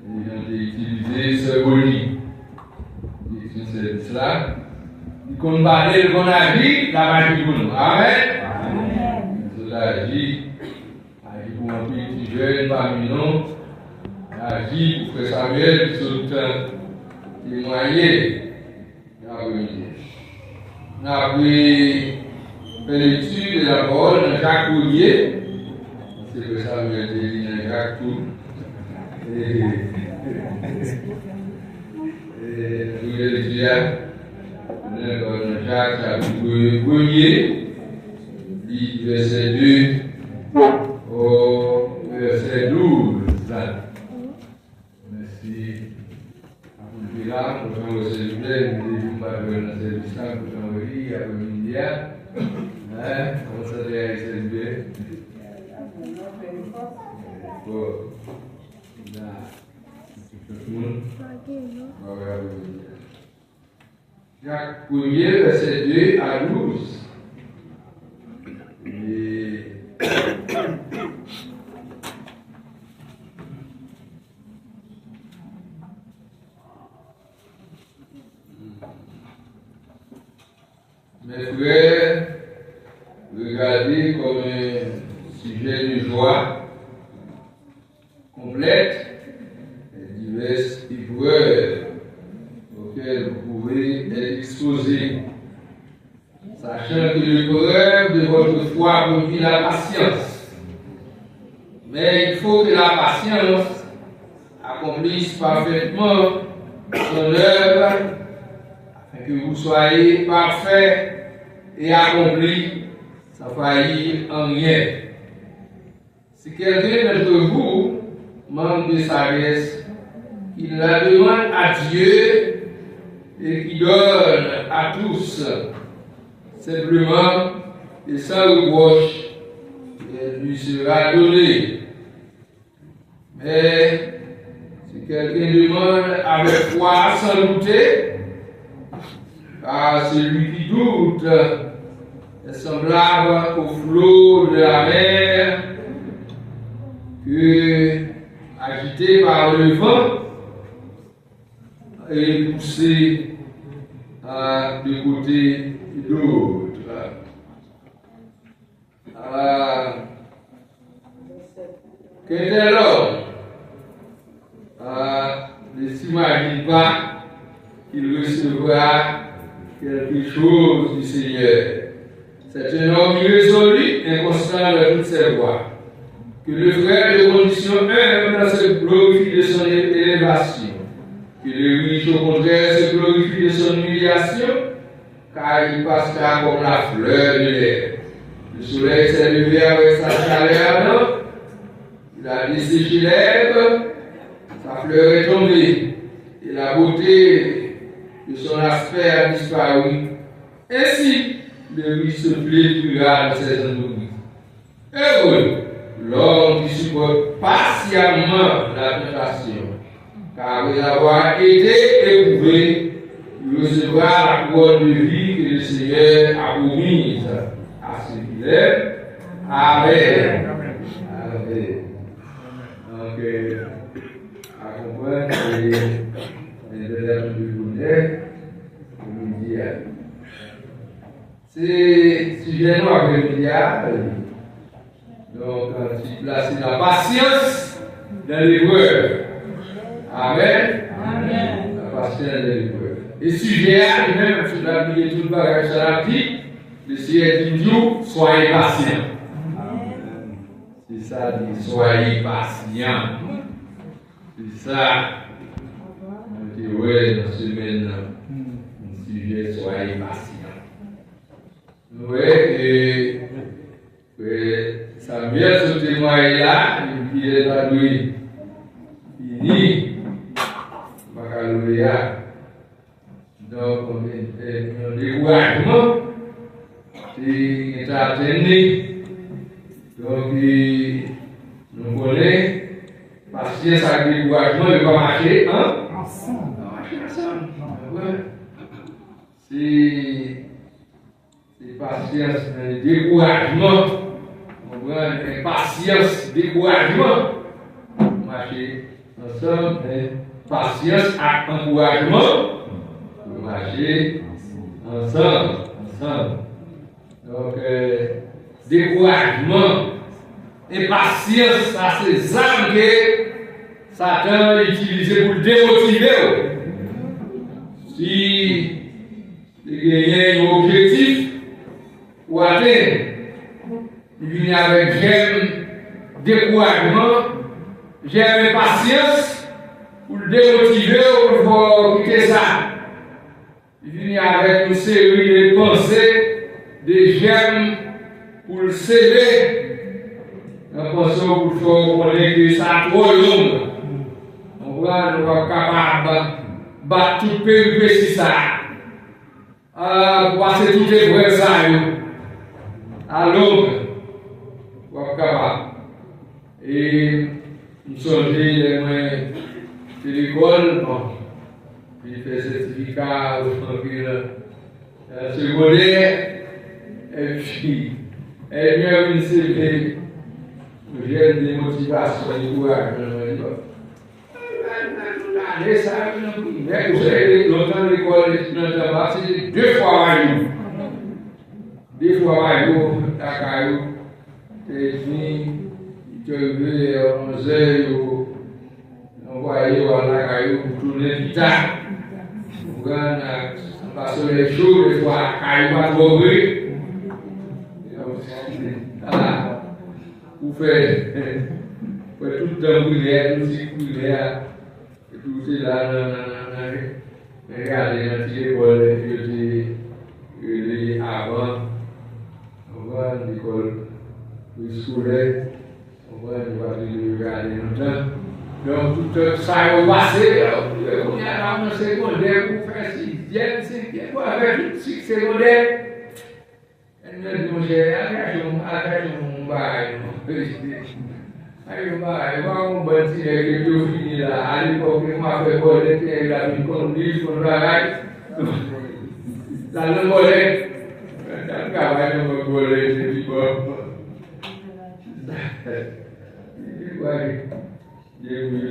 Et j'ai utilisé ce boni. C'est cela. Qu'on parle de qu'on a dit, la magie pour nous. Amen. Cela dit, pour un petit jeune parmi nous, agit pour que Samuel soit témoigné. Nous avons fait l'étude de la parole dans Jacques Courrier. C'est que Samuel dit dans Jacques tout. Et nous l'étudions dans Jacques chapitre 1er, verset 2 au verset 12. Merci. Après là, nous allons célébrer, nous allons faire un service pour l'envoyer à l'India. On s'est célébrer. Jacques 1er, verset 2 à 12. Et mes frères, regardez comme un sujet de joie complète et diverses épreuves auxquelles vous pouvez être exposés, sachant que l'épreuve de votre foi produit la patience. Mais il faut que la patience accomplisse parfaitement son œuvre, afin que vous soyez parfaits et accomplis sans faillir en rien. Si quelqu'un d'entre vous manque de sagesse, qu'il la demande à Dieu et qui donne à tous, simplement et sans reproche, elle lui sera donnée. Mais si quelqu'un demande avec foi sans douter, car celui qui doute est semblable au flot de la mer que, agité par le vent, et poussé de côté et d'autre. Qu'un tel homme ne s'imagine pas qu'il recevra quelque chose du Seigneur. C'est un homme irrésolu, inconstant de toutes ses voies. Que le frère de condition humble se glorifie de son élévation. Que le riche, au contraire, se glorifie de son humiliation, car il passera comme la fleur de l'herbe. Le soleil s'est levé avec sa chaleur, il a desséché l'herbe, sa fleur est tombée, et la beauté de son aspect a disparu. Ainsi, le riche se flétrira de ses ennemis. Heureux l'homme qui supporte patiemment la tentation, car après avoir été éprouvé, il recevra la couronne de vie que le Seigneur a promise à ceux qui l'aiment. Amen. Amen. Donc, à comprendre que les élèves du bonheur, nous dit, c'est sujet nous avec le donc, tu places la patience dans l'épreuve. Amen. Amen. La patience dans l'épreuve. Et sujet, même si tu as oublié tout le bagage, ça l'a dit, le Seigneur dit toujours, soyez patients. C'est ça, dit, soyez patients. C'est ça. On dit, ouais, dans ce semaine, le sujet, soyez patients. Oui, et Samuel, ce témoin est là, il est établi, fini, baccalauréat. Donc, on est un découragement, il est atteint. Donc, nous connaissons, patience avec découragement, il va marcher ensemble. Il va marcher ensemble. C'est patience, découragement. Patience, découragement, marcher ensemble, patience et encouragement, marcher ensemble. Donc, découragement et patience, ça c'est ça que Satan a utilisé pour démotiver. Si il y a un objectif ou atteindre, il vient avec j'aime découragement, j'aime impatience pour le démotiver ou pour quitter ça. Il vient avec une série de pensées, de j'aime pour le céder, en pensant pour faire connaître que ça trop long. On va pas capable de battre tout péripétie ça. Passer toutes les vrais ça à l'homme. Et nous sommes les moyens de l'école, puis il fait certificat au secondaire, et puis, elle vient une CV, j'ai des motivations, du courage, mais vous savez, longtemps l'école c'est 2 fois par jour. 2 fois par jour, à Caillou, et puis, tu veux 11 heures, on va aller à la Caillou pour tourner plus tard. Parce que les jours, des fois, Caillou va trouver. Voilà, vous faites tout le temps brûler, tout ce qui brûle, et tout cela, regardez, dans l'école, je avant, on va à l'école scolaire, on va regarder longtemps. Donc, tout ça va passer, on y a dans le secondaire, pour faire 6e, 5e, pour faire tout 6 secondaire. Elle me dit, mon cher, attention, mon bail. Il va on bâtir avec le fini là. À l'époque, il m'a fait voler, il a mis comme livre, comme travail. La langue volée. Dans le travail, on va voler, c'est du bon. J'ai vu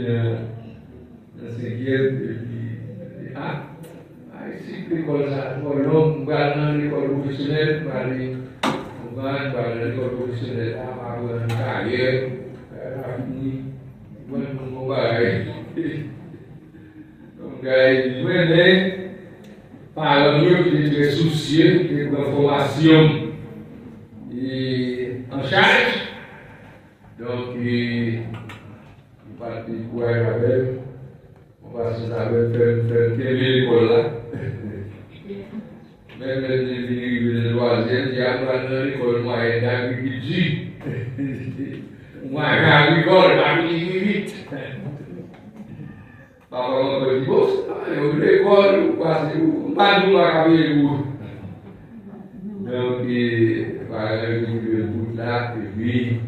dans 5e, et puis, ici, l'école, ça, on va dans l'école professionnelle, on va dans l'école professionnelle, on va dans une carrière, on va donc, il venait par un lieu qui était soucieux de la formation et en charge. Donc, il partit pour aller avec, on va se faire l'école là. Même les loisirs, il y a pas l'école moyenne d'agriculture. Moyenne agricole, vite. Papa, on peut dire, bon, l'école, pas nous à caber. Donc, par le bout là, et puis,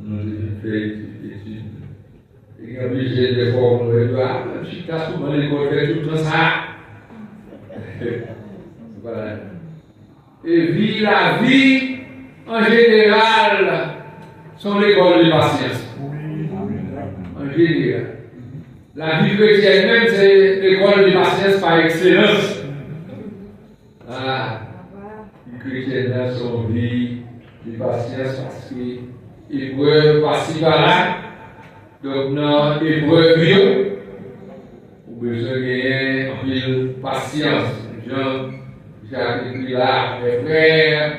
nous avons fait des études. Et quand j'ai des formes, je suis souvent l'école, fait tout ça. Voilà. Et vie, la vie, en général, sont l'école de patience. En général. La vie chrétienne même, c'est l'école de patience par excellence. Les chrétiens dans son vie de patience parce que épreuve par-ci par-là. Donc, dans l'épreuve, vous avez besoin de gagner en pile patience. Jacques écrit là, mes frères,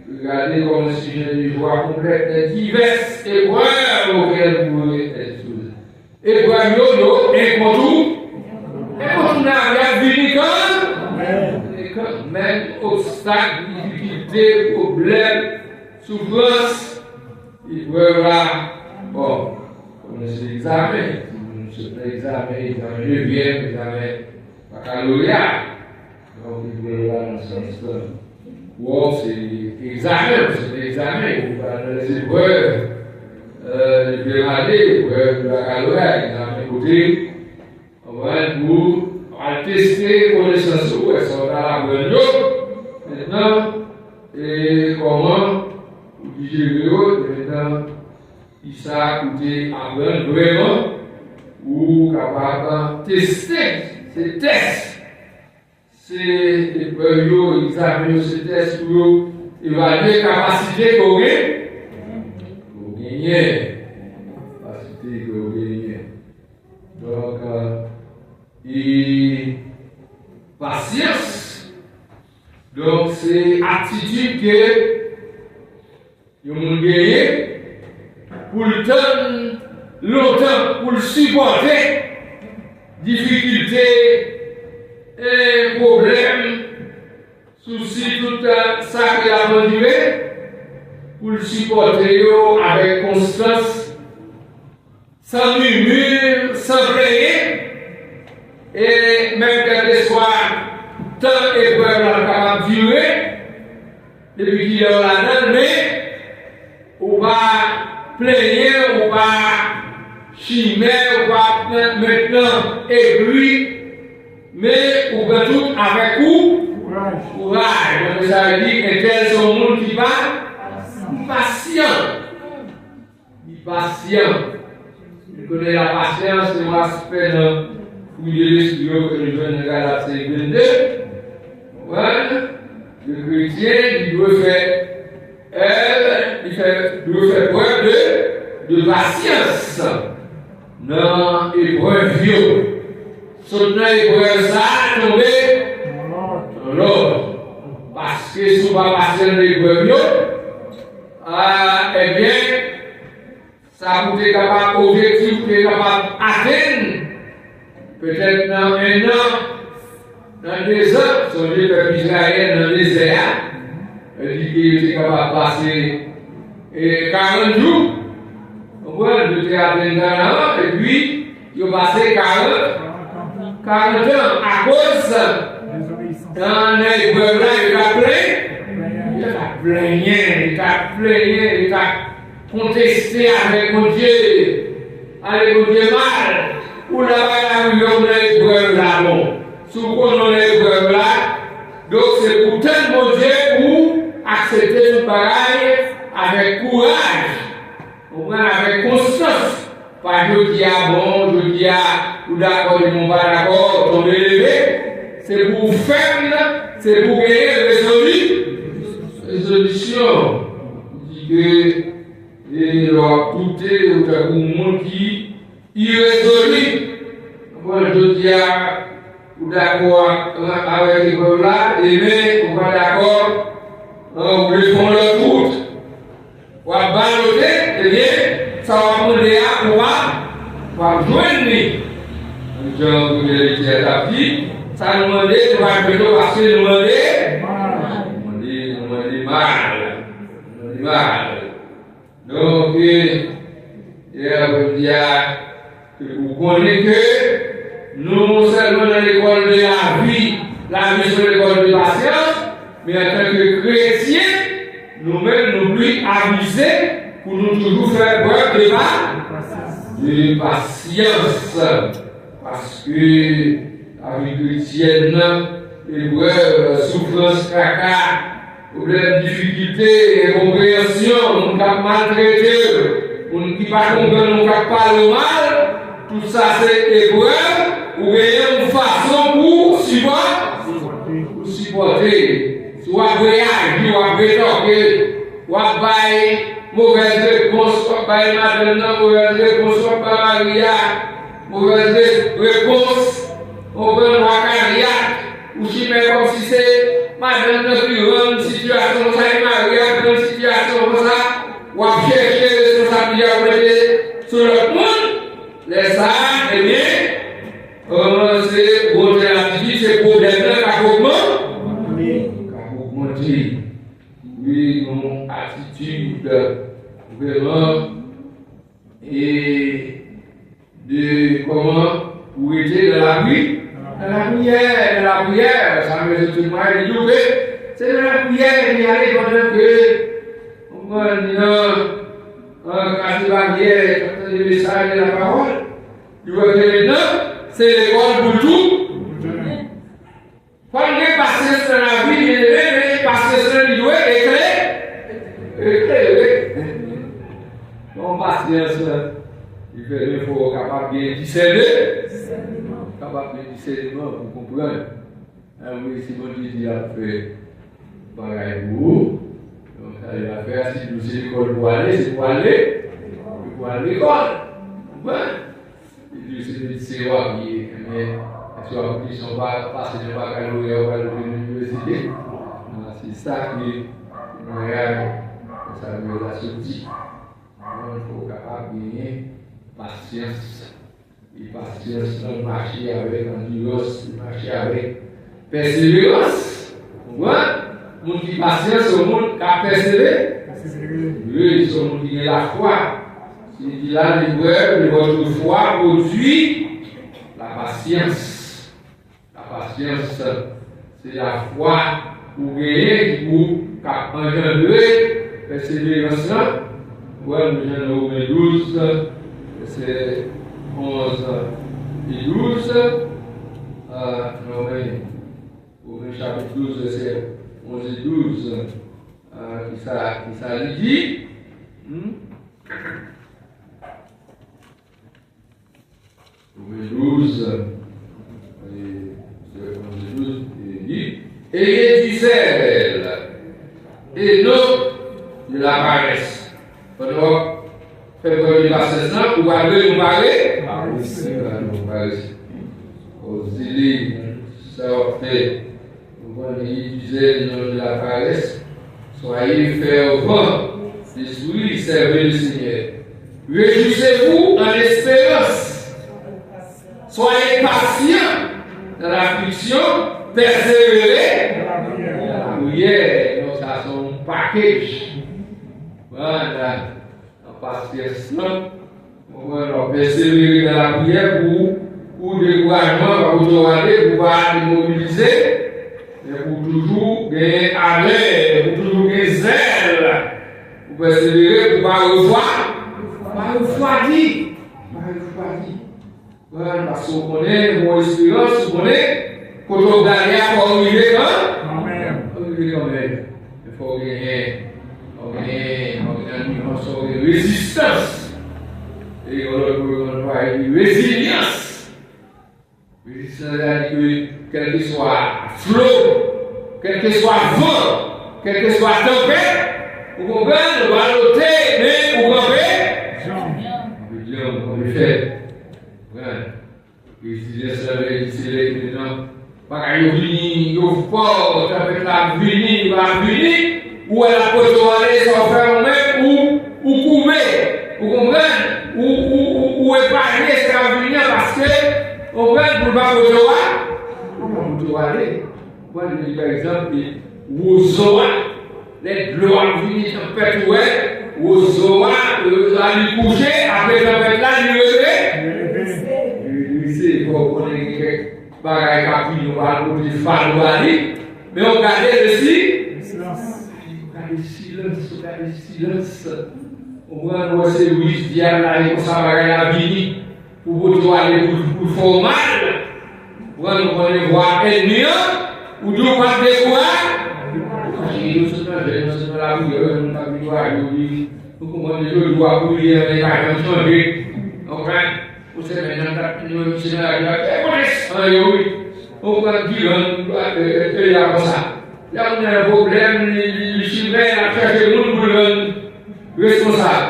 regardez comme le sujet du joie complète les diverses épreuves auxquelles vous êtes exposés. Épreuve yoyo, incontournable, même obstacles, difficultés, problèmes, souffrances, épreuve là, bon, comme c'est l'examen, c'est l'examen 9e, examen baccalauréat. Donc, il peut y avoir un sens où c'est l'examen, vous parlez des épreuves, les pénalités, épreuves de la baccalauréat, l'examen côté, on va pour tester les connaissances où elles sont dans la bonne note. Maintenant, et comment vous digérez maintenant, il s'est coûté apprendre vraiment ou capable de tester ces tests. C'est l'épreuve, l'examen, ce test pour évaluer la capacité qu'on gagne. Pour gagner. Capacité qu'on gagne. Donc, et patience. Donc, c'est attitude que nous gagnons pour le temps, longtemps, pour le supporter, difficultés. Et problème, souci, tout ça qu'il a motivé pour le supporter avec constance, sans murmure, sans player, et même quelque soit tant épreuve capable de durer, depuis qu'il est là-dedans, mais ou pas plaigner, ou pas chimer, ou pas maintenant, et puis, mais on prend tout avec courage. Donc ça veut dire que tel son monde qui va patient. Patient. Vous connaissez la patience, c'est un aspect de fouille de l'esprit que nous venons de Galatie 22. Voilà. Le chrétien, il doit faire preuve de patience dans l'épreuve. Sauter dans l'épreuve, ça tomber dans l'ordre. Parce que si on ne va pas passer dans l'épreuve, eh bien, ça vous est capable, objectif, vous êtes capable d'atteindre, peut-être dans 1 an, dans 2 ans, si on dit que Israël dans le désert, il dit qu'il est capable de passer 40 jours, vous voyez, il était atteint dans l'an, et puis, il a passé 40 ans à cause dans l'épreuve là, il a contesté avec mon Dieu, avec mon Dieu mal, pour la l'épreuve là, bon. Si vous connaissez l'épreuve là, donc c'est pourtant mon Dieu pour accepter ce pareil avec courage, avec constance. Pas je dis bon, je dis ou d'accord, je ne pas d'accord, tomber levé. C'est pour faire, c'est pour gagner résolution. Dit que et leur coûter au monde qui irrésolu. Moi je dis ou d'accord avec les là, et mais on va d'accord, on le font le route. On va baloter, et bien, ça va demander à pouvoir joindre. Donc, vous avez dit à la fille, ça nous demande, on va plutôt parce que nous demande mal. Donc, il y a que vous connaissez que nous, non seulement dans l'école de la vie sur l'école de patience, mais en tant que chrétiens, nous-mêmes, nous plus avisés pour nous toujours faire preuve de patience. Parce que la vie chrétienne, épreuve, souffrance, caca, problème, difficulté, incompréhension, on n'a pas maltraité, on ne peut pas comprendre, on ne peut pas le mal, tout ça c'est épreuve, ou bien une façon pour supporter. Si on a réagi, on a rétorqué, on a baillé mauvaise réponse, on a baillé maintenant, mauvaise réponse, on a Maria, mauvaise réponse, on prend la carrière, ou si mais comme si c'est madame ne plus une situation, ça est Maria, une situation comme ça, ou à chercher les responsabilités sur le monde, les arts, eh bien, c'est pour l'attitude, c'est pour des gens qui augmentent. Oui, une attitude vraiment et de comment vous étiez dans la vie. Dans la prière, ça me dit tout le monde, c'est dans la prière, il y a les bonheurs que, on va dire, quand tu vas bien, quand tu as des messages de la parole, tu vois que maintenant, c'est l'école pour tout. Quand on est passé dans la vie, il est passé sur le doigt, éclairé. Donc, patience, il faut capable de discerner. Capable de discernement pour comprendre. Oui, si mon Dieu a fait pareil pour vous, donc il va faire si nous sommes l'école pour aller, c'est pour aller à l'école. Il dit c'est roi qui est, mais est-ce qu'ils ne sont pas passés de baccalauréat ou à l'université? C'est ça qui est ça veut la sortie. Il faut capable de gagner patience. Et patience, marcher avec endurance, marcher avec persévérance. Vous voyez? Mon qui patience, c'est le monde qui a persévéré. Oui, c'est le monde qui a la foi. Il a l'épreuve de votre foi produit la patience. La patience, c'est la foi pour gagner, pour engendrer persévérance. Ouais, nous avons Romains 12, c'est 11 et 12. au chapitre 12, verset 11 et 12, qui ça dit. Romains 12, verset 11 et 12, il dit, ayez du zèle et non de la paresse. Pendant février 16 ans, vous allez nous parler. Nous parler. Aux îles, sortez. Vous voyez du zèle et non de la paresse. Soyez fervents d'esprit, servez le Seigneur. Réjouissez-vous en espérance. Soyez patients dans l'affliction, persévérez dans la prière. Donc, ça, c'est un package. Voilà. Parce que sinon, on va persévérer dans la prière pour découragement, pour pouvoir immobiliser. Mais pour toujours gagner haleine, pour toujours gagner zèle, pour persévérer, pour pas refroidir. Voilà, parce qu'on connaît mon espérance, on connaît, quand on gagne, il faut arriver quand même. Il faut gagner une résistance. Et on va une résilience. Résistance, c'est-à-dire que quel que soit flot, quel que soit vent, quel que soit tempête, vous comprenez, on va noter, mais vous comprenez, on peut faire. Résilience, c'est maintenant, pas qu'il y ait fort, avec la venue, ou elle a posé sans faire même, ou couper, vous comprenez, ou épargner ce qui va venir parce que, on va pour ne pas vous aller. Moi, je dis par exemple, vous aurez les gloires venir en fait, vous aurez, vous allez coucher, après la fête là, vous c'est pour qu'on ait quelques bagages à puis on va pour dire mais on garde le silence. On garde le silence. On va nous c'est Louis dire là comme ça bagaille à venir pour vous aller pour formal. On va nous voir ennemi ou deux pas de quoi. Nous sommes là pour nous pas voir lui. Nous comment le doit pour lui avec la changer. OK. Vous savez, maintenant, nous sommes on va dire, comme ça. Là, on a un problème, les chimères, à chercher le responsable.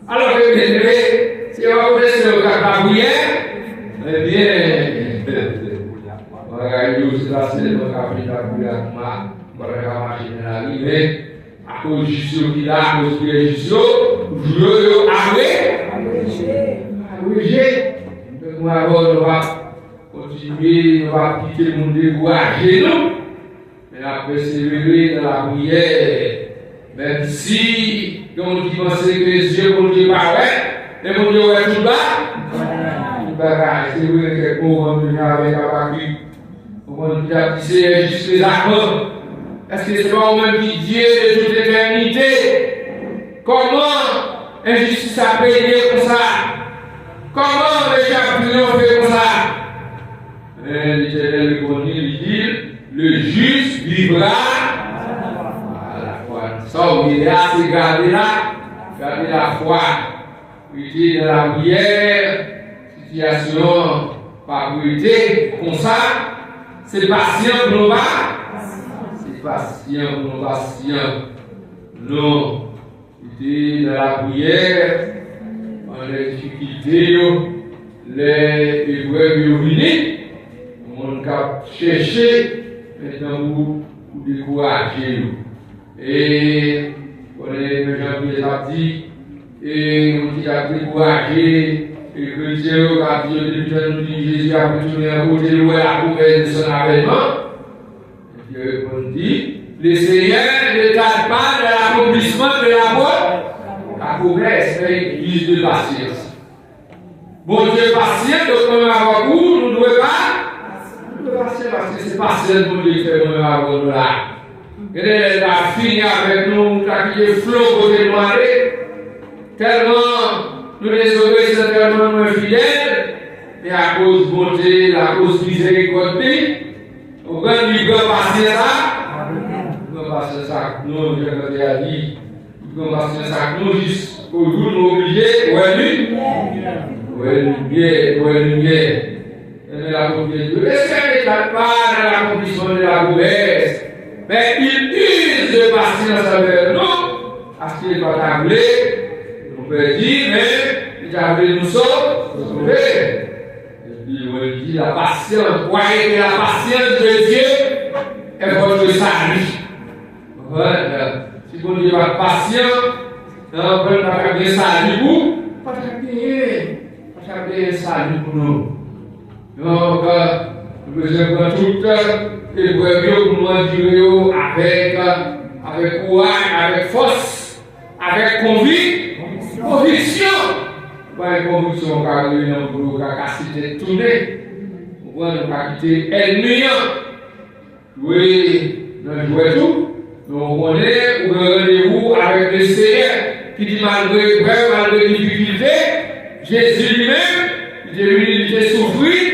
Alors que si on va vous laisser le cas de la bouillère, eh bien, on va regarder aussi la scène de la bouillère, on va regarder la machine à l'arrivée, à cause du justice qu'il a, à cause du justice, je arrêter. On va continuer, on va quitter le monde découragé, nous, mais on va persévérer dans la prière, même si on dit penser que les yeux vont dire pas ouais, mais mon Dieu est tout bas. C'est vrai que on va venir avec un papier, on va dire que c'est juste les accords. Est-ce que c'est pas au même qui Dieu de toute l'éternité? Comment injustice a payé comme ça? Comment les champignons fait comme ça? L'Éternel répondit, il dit, le juste vivra à la foi. Ça, il a c'est garder la foi. Il dit dans la prière, situation par priorité, comme ça, c'est patient pour nous pas. C'est patient pour nous patient. Non. Il dit dans la prière, les difficultés, les épreuves uniques, on va chercher maintenant pour décourager. Et on est Jean-Pierre dit, et on a découragé, et que Dieu a dit, Jésus a retourné à côté de la promesse de son avènement. Et Dieu répondit, le Seigneur ne tarde pas de l'accomplissement de la promesse, mais il use de patience. Bon Dieu patient, donc même avant vous, nous ne devons pas patient parce que c'est patient pour Dieu fait même avant nous là. Et elle va finir avec nous, qui est flot côté de nous, tellement nous désobéissons, tellement nous fidèles, mais à cause de bonté, à cause de miséricorde, on va lui passer ça. On va passer ça, nous, je l'ai dit, on va passer ça, nous, jusqu'au jour où nous obligés, lumière. Mais la propriété de l'esprit n'est pas dans l'accomplissement de la mauvaise, mais il use de patience avec nous, à ce qu'il n'est pas tablé. On peut dire, mais il a voulu nous sauver. Et puis, on dit la patience, croyez que la patience de Dieu est votre salut. Voilà. Si vous n'avez pas de patience, on ne peut pas bien salut pour vous, pas bien salut pour nous. Donc, nous devons tout et pour nous endurer avec courage, avec force, avec conviction. Pas une conviction car nous avons pour capacité de tourner. Nous avons quitter ennemi. Oui, nous jouons tout. Nous connaissons ou rendez-vous avec le Seigneur qui dit malgré peur, malgré difficulté, Jésus lui-même, il est venu, il a souffert.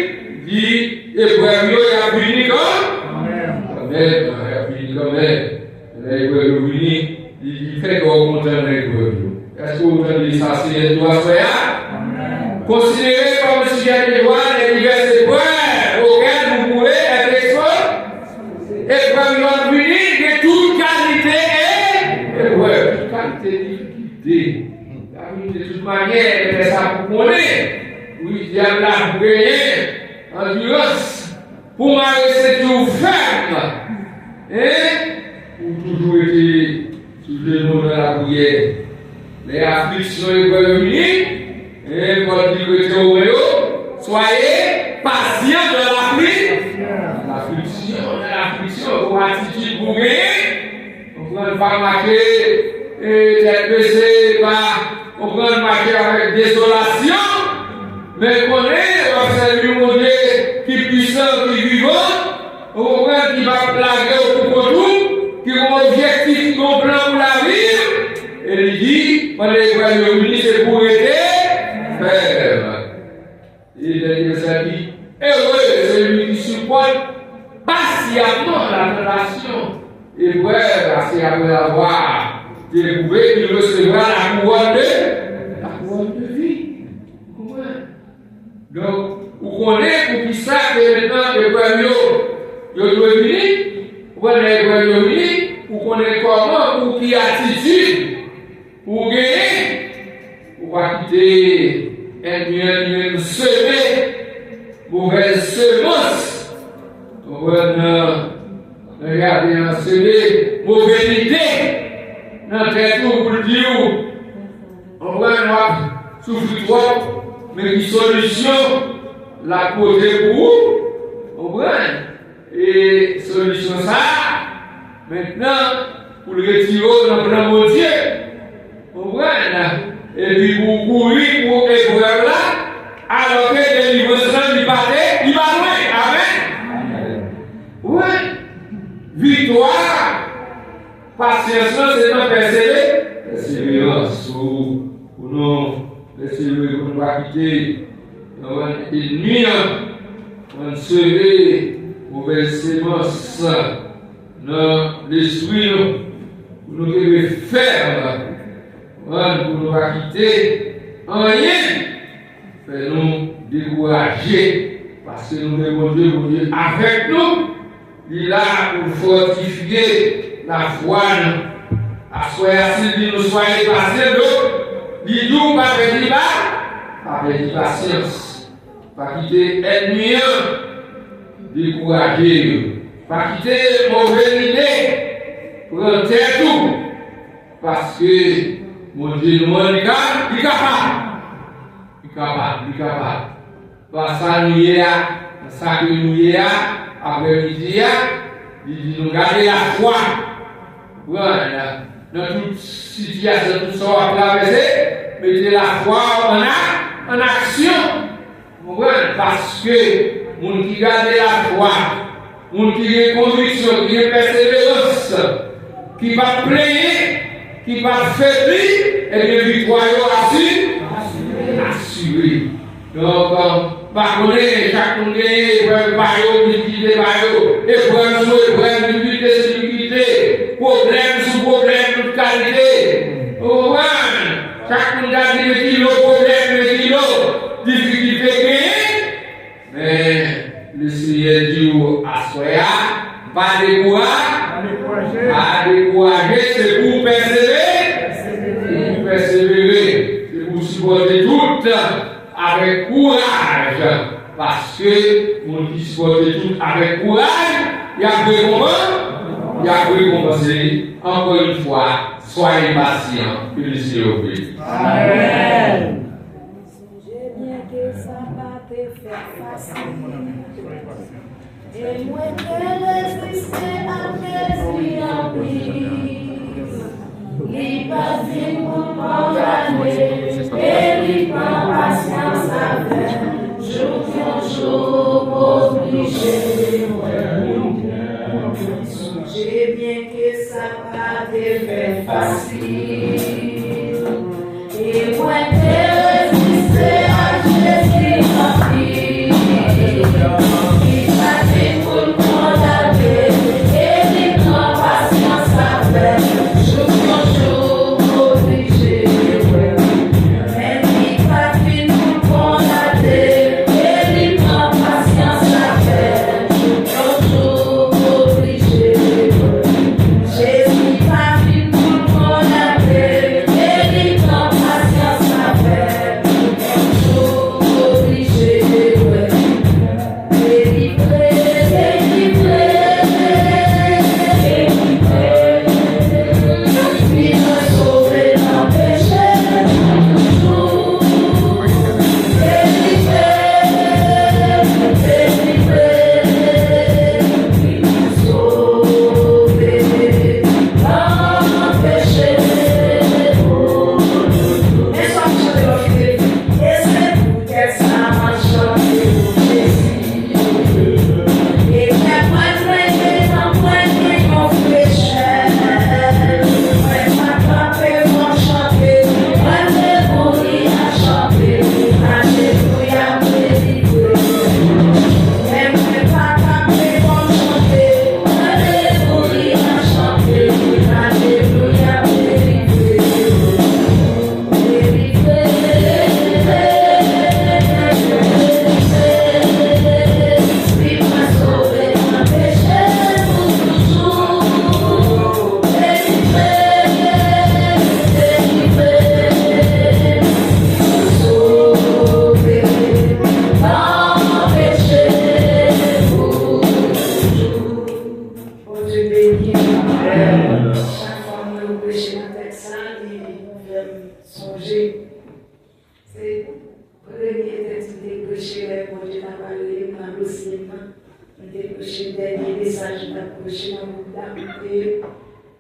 Dit, épreuve, il a puni comme même, il a puni comme même. L'épreuve venu, il fait qu'on compte dans l'épreuve. Est-ce que vous entendez ça, c'est le droit frère? Considérez comme si il y a des droits, les diverses épreuves auxquelles vous pouvez être exposés. Épreuve non punie de toute qualité et épreuve. Toute qualité et difficulté. De toute manière, il fait ça pour qu'on ait. Oui, il y a là pour gagner. Endurance, pour rester toujours ferme, pour toujours être sous le nom de la prière. Les afflictions peuvent venir, et pour dire que au royaume, soyez patients de l'affliction, pour attitude pour gagner, on prend pas marquer, et tête baissée, on prend marquer avec désolation. Mais qu'on est, c'est mon Dieu qui est puissant, qui est vivant, qui va plaguer au tout, qui a un objectif, qui a un plan pour la vie. Et il dit, pendant les Royaumes-Unis, c'est pour aider, ferme. Il dit, heureux celui qui supporte patiemment la relation. Et frère, c'est après avoir éprouvé qu'il recevra la couronne de vie. Donc, vous connaissez pour qui ça que maintenant les Royaumes doivent venir, vous connaissez comment, pour qui attitude, pour gagner, pour pas quitter un semer, mauvaise semence, regardez un semer, mauvaise idée, dans tête pour le dire, on va souffrir trop. Mais qui solution la côté pour vous, et solution ça, maintenant, pour le retirer dans le plan de Dieu, et puis pour courir pour épreuve là, alors que les livres il va loin, amen. Oui, victoire, patience, c'est un persévérance, ou non. Laissez-le qu'on va quitter. Il nuit, on serait mauvaise sémence dans l'esprit. Nous devons faire. Pour nous va quitter. Rien. Fais-nous décourager. Parce que nous devons Dieu avec nous. Il est là pour fortifier la foi. À soi, si nous soyons passés d'autres. Dis-nous, pas de patience, pas quitter ennemi, décourager, pas quitter mauvaise idée, prendre tout, parce que mon Dieu nous est capable. Parce que nous y est, après-midi, il dit nous garder la foi. Voilà. Dans toute situation, tout ça à traverser, mettez la foi en action. Parce que, mon qui garde la foi, mon qui a conviction, qui a persévérance, qui va plaire, qui va faiblir, et bien victoire assurée. Donc, par contre, chaque monde est multiplié par eux, et problème de sécurité, problème sous problème de qualité. Oh, chaque monde a des kilos, problème, difficulté gagner. Mais le Seigneur dit à Soya, pas décourager, c'est pour persévérer. C'est pour supporter tout avec courage. Parce que mon qui supporte tout avec courage, il y a récompensé. Encore une fois, soyez patients, que le Seigneur vous. Amen. Bien que ça va te faire facile. Et moi que résister à mes entreprises. Il passe d'une condamné et il prend patience avec. Jour obligé. Songez bien que ça va te faire facile. Et moi que résister à Jésus il m'a fait pour le condamner et il prend patience avec jour obligé. Même il m'a fait pour le condamner et il prend patience avec jour obligé. Jésus m'a fait pour le condamner et il prend patience avec jour obligé.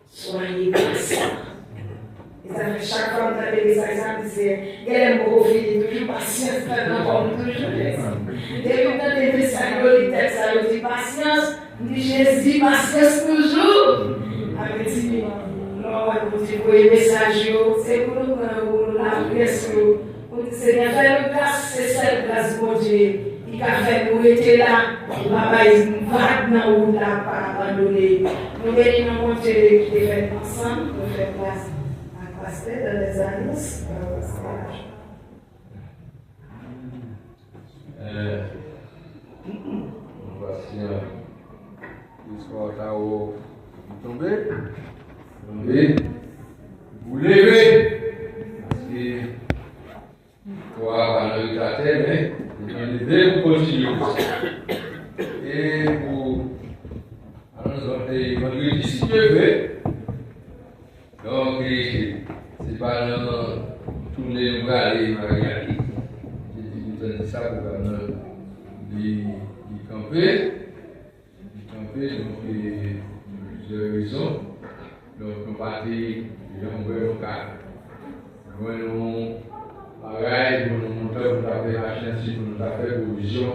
Soyez patient. Et ça fait chaque fois que vous avez des exemples, c'est qu'elle est toujours patience, comme toujours. Depuis que vous avez des textes, vous dites patience, vous dites Jésus, patience toujours. Avec dit, non, vous dites, vous avez des messages, c'est pour nous, la presse, vous dites, Seigneur, fais-le grâce, c'est celle grâce, mon Dieu. Il a fait nous être là, papa, il nous va dans la pas abandonner. Nous venons mon Dieu qui est fait ensemble, nous faisons place à passer dans les annonces. Voici l'histoire Tao tomber, vous levez, parce que toi, on a mais vous continuez. Et pour vendredi, si Dieu veut, donc c'est pas tous les nouvelles Marie. J'ai dit ça pour camper, donc plusieurs raisons. Donc nous partons, nous cas. Nous pareil, nous avons fait la chance, nous avons fait provision,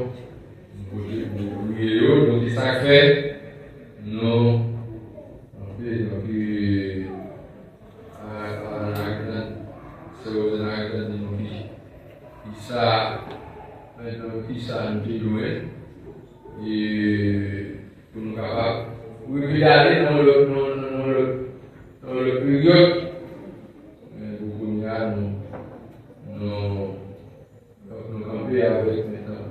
donc ça fait, nous qui ça nous fait et pour nous capables de aller dans le période pour nous camper avec maintenant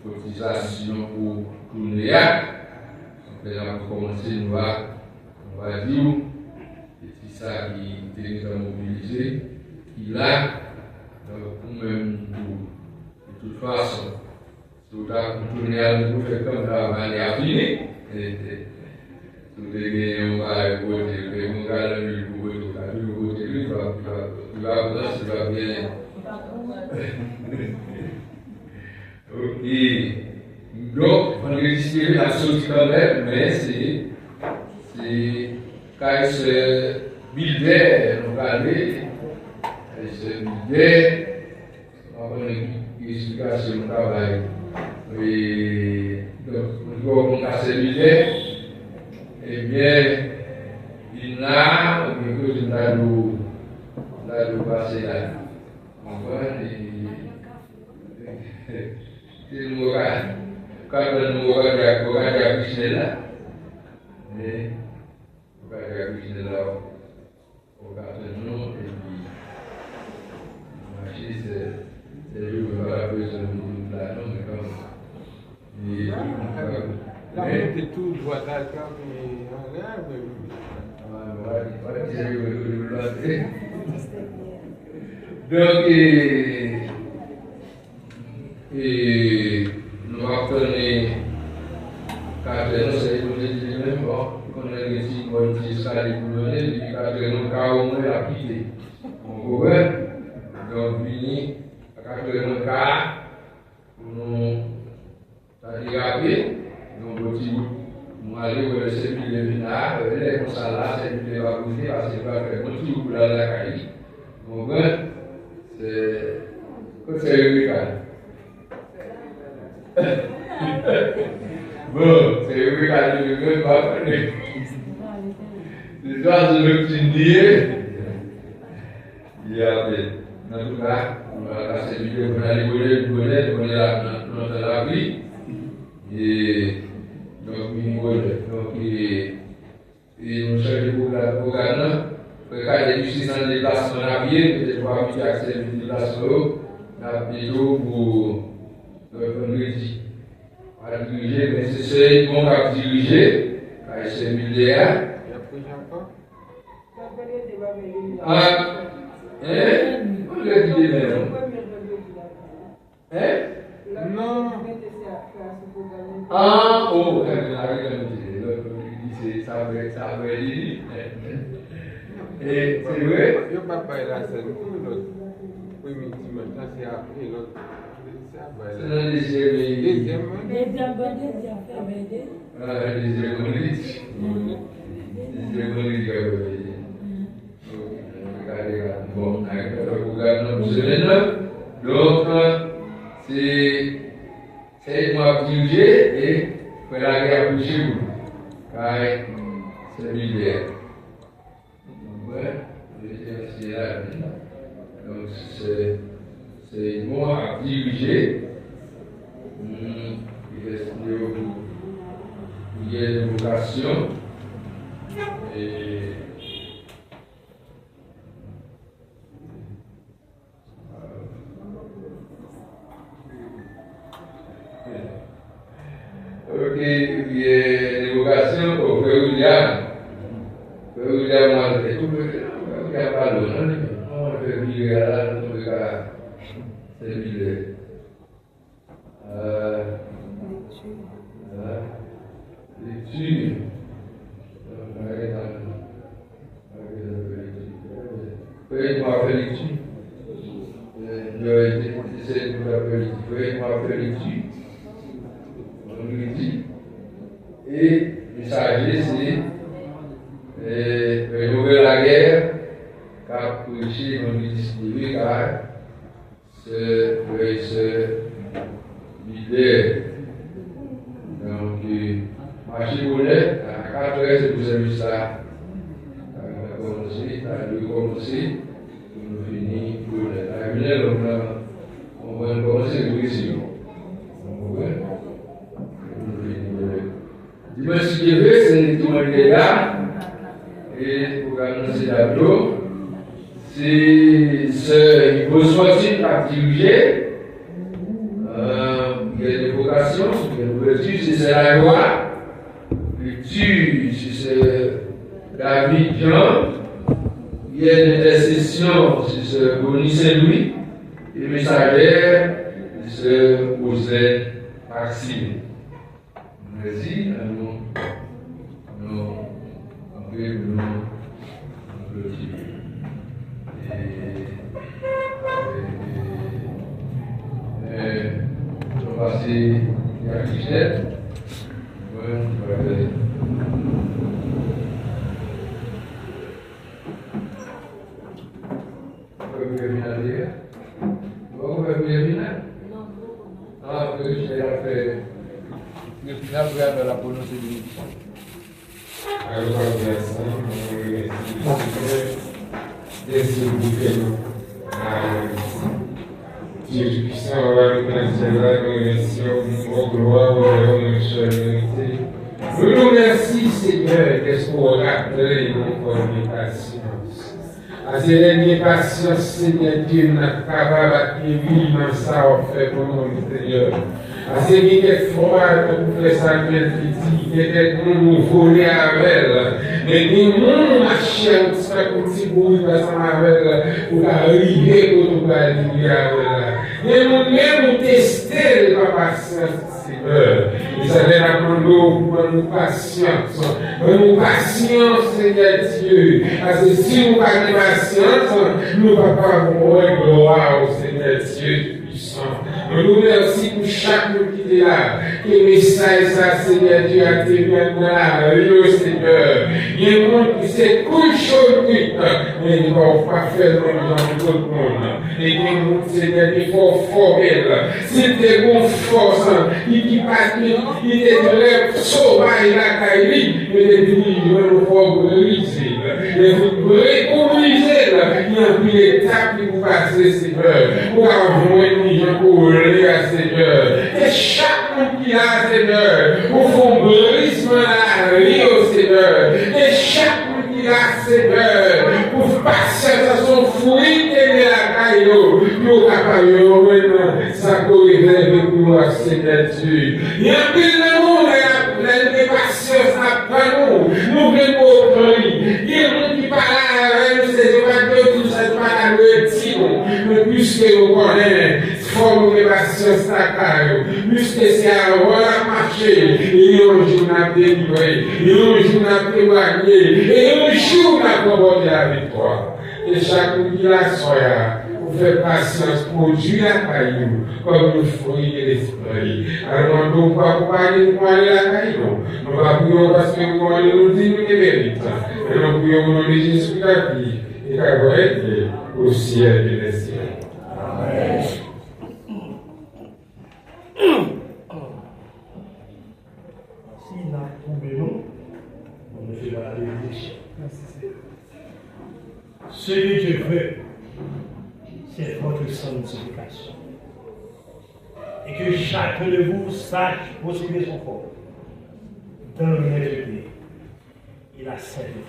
cotisation pour tourner. Après, on va commencer, on va dire c'est ça qui est mobilisé, qui là, pour même de toute façon, si vous tournez à nous faire comme ça, on va aller affiner. Si vous avez un gars qui va bien. Ok. Donc, on va respirer la chose quand même, mais c'est quand ce builder, on va aller, ce builder, on va avoir une explication du travail. Et donc, nous avons cassé le builder, eh bien, il a quelque chose de passer là. On voit c'est nous quand nous regardons Krishna là, mais regardons Krishna là, regardons nous et puis marcher c'est le jour où la personne nous là non mais comme là on était tout droit là mais donc et nous allons donner quand nous sommes même bon, qu'on a réussi à utiliser ça les boulonnais, et puis quand nous avons au moins la quitté. On va donc venir à 4 cas pour nous regarder, nous petit bout. Nous allons voir le service de vinard, les comme ça là, c'est du débat bouger parce que va faire un petit bout dans la caille. On va c'est le cas. Bon, c'est eux qui ont dit que je ne pas connaître. C'est ça, c'est le petit nier. Il y a dans tout cas, on va casser le vidéo, on a rigolé, on est là dans la vie. Et donc, nous cherchons pour gagner. Quand il y a du 600 déplacements à pied, peut-être qu'on va habituer à accéder à des déplacements, on a plutôt pour le vendredi. On va diriger, mais c'est celui qui va diriger, quand c'est milliard. Ah, hein? On l'a dit même. Hein? non. Ah, oh, ça va dire. Et c'est vrai? Je ne vais pas parler de la scène pour l'autre. Oui, mais dimanche, c'est après l'autre. C'est dans les deuxième. Bon, donc, c'est moi diriger et faire la guerre pour chez vous. Car c'est l'idée. C'est là. Donc, c'est moi à diriger. Il y a des vocations. Et ok, il y a des vocations au Frère William. Frère William, moi, je fais tout le temps. Il n'y a pas d'eau, non? On fait vivre là, dans le cas, c'est vivre. Lecture. Faites-moi faire lecture. J'essaie de faire lecture. Faites-moi faire lecture. On nous dit. Et le messager, c'est rénover la guerre, car prêcher dans le discours, car c'est l'idée. Donc, marcher pour l'aide, à 4 heures, c'est pour service là. On va commencer, pour nous finir pour l'aide. On va commencer l'éducation. Dimanche qui est c'est dimanche de là. Et pour annoncer la vidéo, c'est ce beau sortir à diriger. Il y a des vocations, il y a une ouverture, c'est la loi. Lecture, c'est David Jean. Il y a une intercession, c'est Bonnie Saint-Louis. Et messager, c'est José Maxime. Merci à nous. On va passer à Michel. La prononcer Dieu puissant, on va nous remercier, nous remercions, au gloire, au honneur, notre humanité. Nous nous remercions, Seigneur, qu'est-ce qu'on rappelle et nous formons patience. À ces dernières patience, Seigneur Dieu, nous sommes capables de vivre dans ça, on fait pour nous, Seigneur. À ces quelques fois, nous faisons ça, peut-être nous voler avec, mais nous marchons, nous faisons un petit bruit avec, pour arriver pour nous arriver avec. Et nous-mêmes, nous tester la patience, Seigneur. Et ça vient apprendre pour nous patience. Nous patience, Seigneur Dieu. Parce que si nous n'avons pas patience, nous ne pouvons pas avoir gloire au Seigneur Dieu puissant. Nous nous remercions pour chaque qui est là. Que le message, ça, Seigneur Dieu, a été bien là. Oui, Seigneur. Il y a des gens qui s'écoutent chaud, mais ils ne vont pas faire le même genre que tout le monde. Et il y a des gens, Seigneur, qui font former. C'est des bons forces. Qui passent, qui est très sauvage la caille, mais les dirigeants nous font briser. Et vous briser, il y a une étape qui vous passez, Seigneur. Pour avoir une gens pour aller, Seigneur. Et chaque monde qui a, Seigneur, pour faire brisement la vie, Seigneur. Et chaque monde qui a, Seigneur, pour passer dans son fruit et la caille, pour capable de ça corriger pour nous, Seigneur Dieu. Il y a plus de monde, la patience après nous. Nous voulons prendre. Il y a des gens qui parlent avec nous, c'est pas que tout ça, c'est pas la médecine. Mais puisque nous connaissons, forme de patience à caille. Puisque c'est à voilà marcher. Il y a un jour à délivrer. Il y a un jour à témoigner. Et il y a un jour à combattre la victoire. Et chacun qui la soya. Pour faire patience, produire la caillou, comme le fruit de l'esprit. Alors, nous ne pouvons pas aller la caillou. Nous ne pouvons pas parce que nous allons nous dire que nous méritons. Et nous pouvons nous dire Jésus la vie et qu'elle va être au ciel de les cieux. Amen. Si nous avons trouvé nous, on ne fait pas la bénédiction. Ce que Dieu veut, c'est votre sanctification. Et que chacun de vous sache posséder son corps dans l'honnêteté et la sainteté.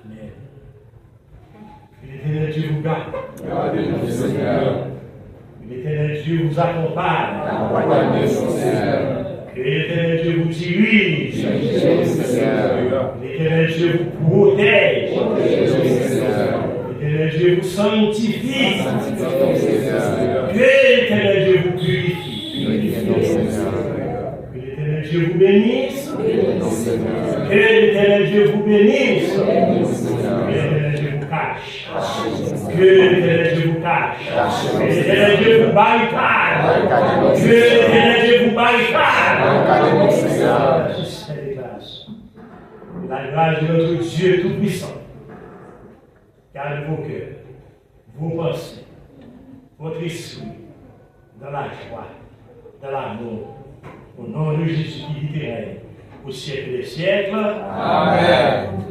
Amen. Que l'Éternel Dieu vous garde. Que l'Éternel Dieu vous accompagne. Que l'Éternel Dieu vous dirige. Que l'Éternel Dieu vous protège. Que l'Éternel Dieu vous sanctifie. Que l'Éternel Dieu vous purifie. Que l'Éternel Dieu vous bénisse. Que l'Éternel Dieu vous bénisse. Que l'Éternel Dieu vous cache. Que l'Éternel Dieu vous cache. Que l'Éternel Dieu vous barricade. Que l'Éternel Dieu vous barricade. C'est la grâce de notre Dieu Tout-Puissant. Garde vos cœurs, vos pensées, votre esprit dans la joie, dans l'amour, au nom de Jésus qui règne au siècle des siècles. Amen.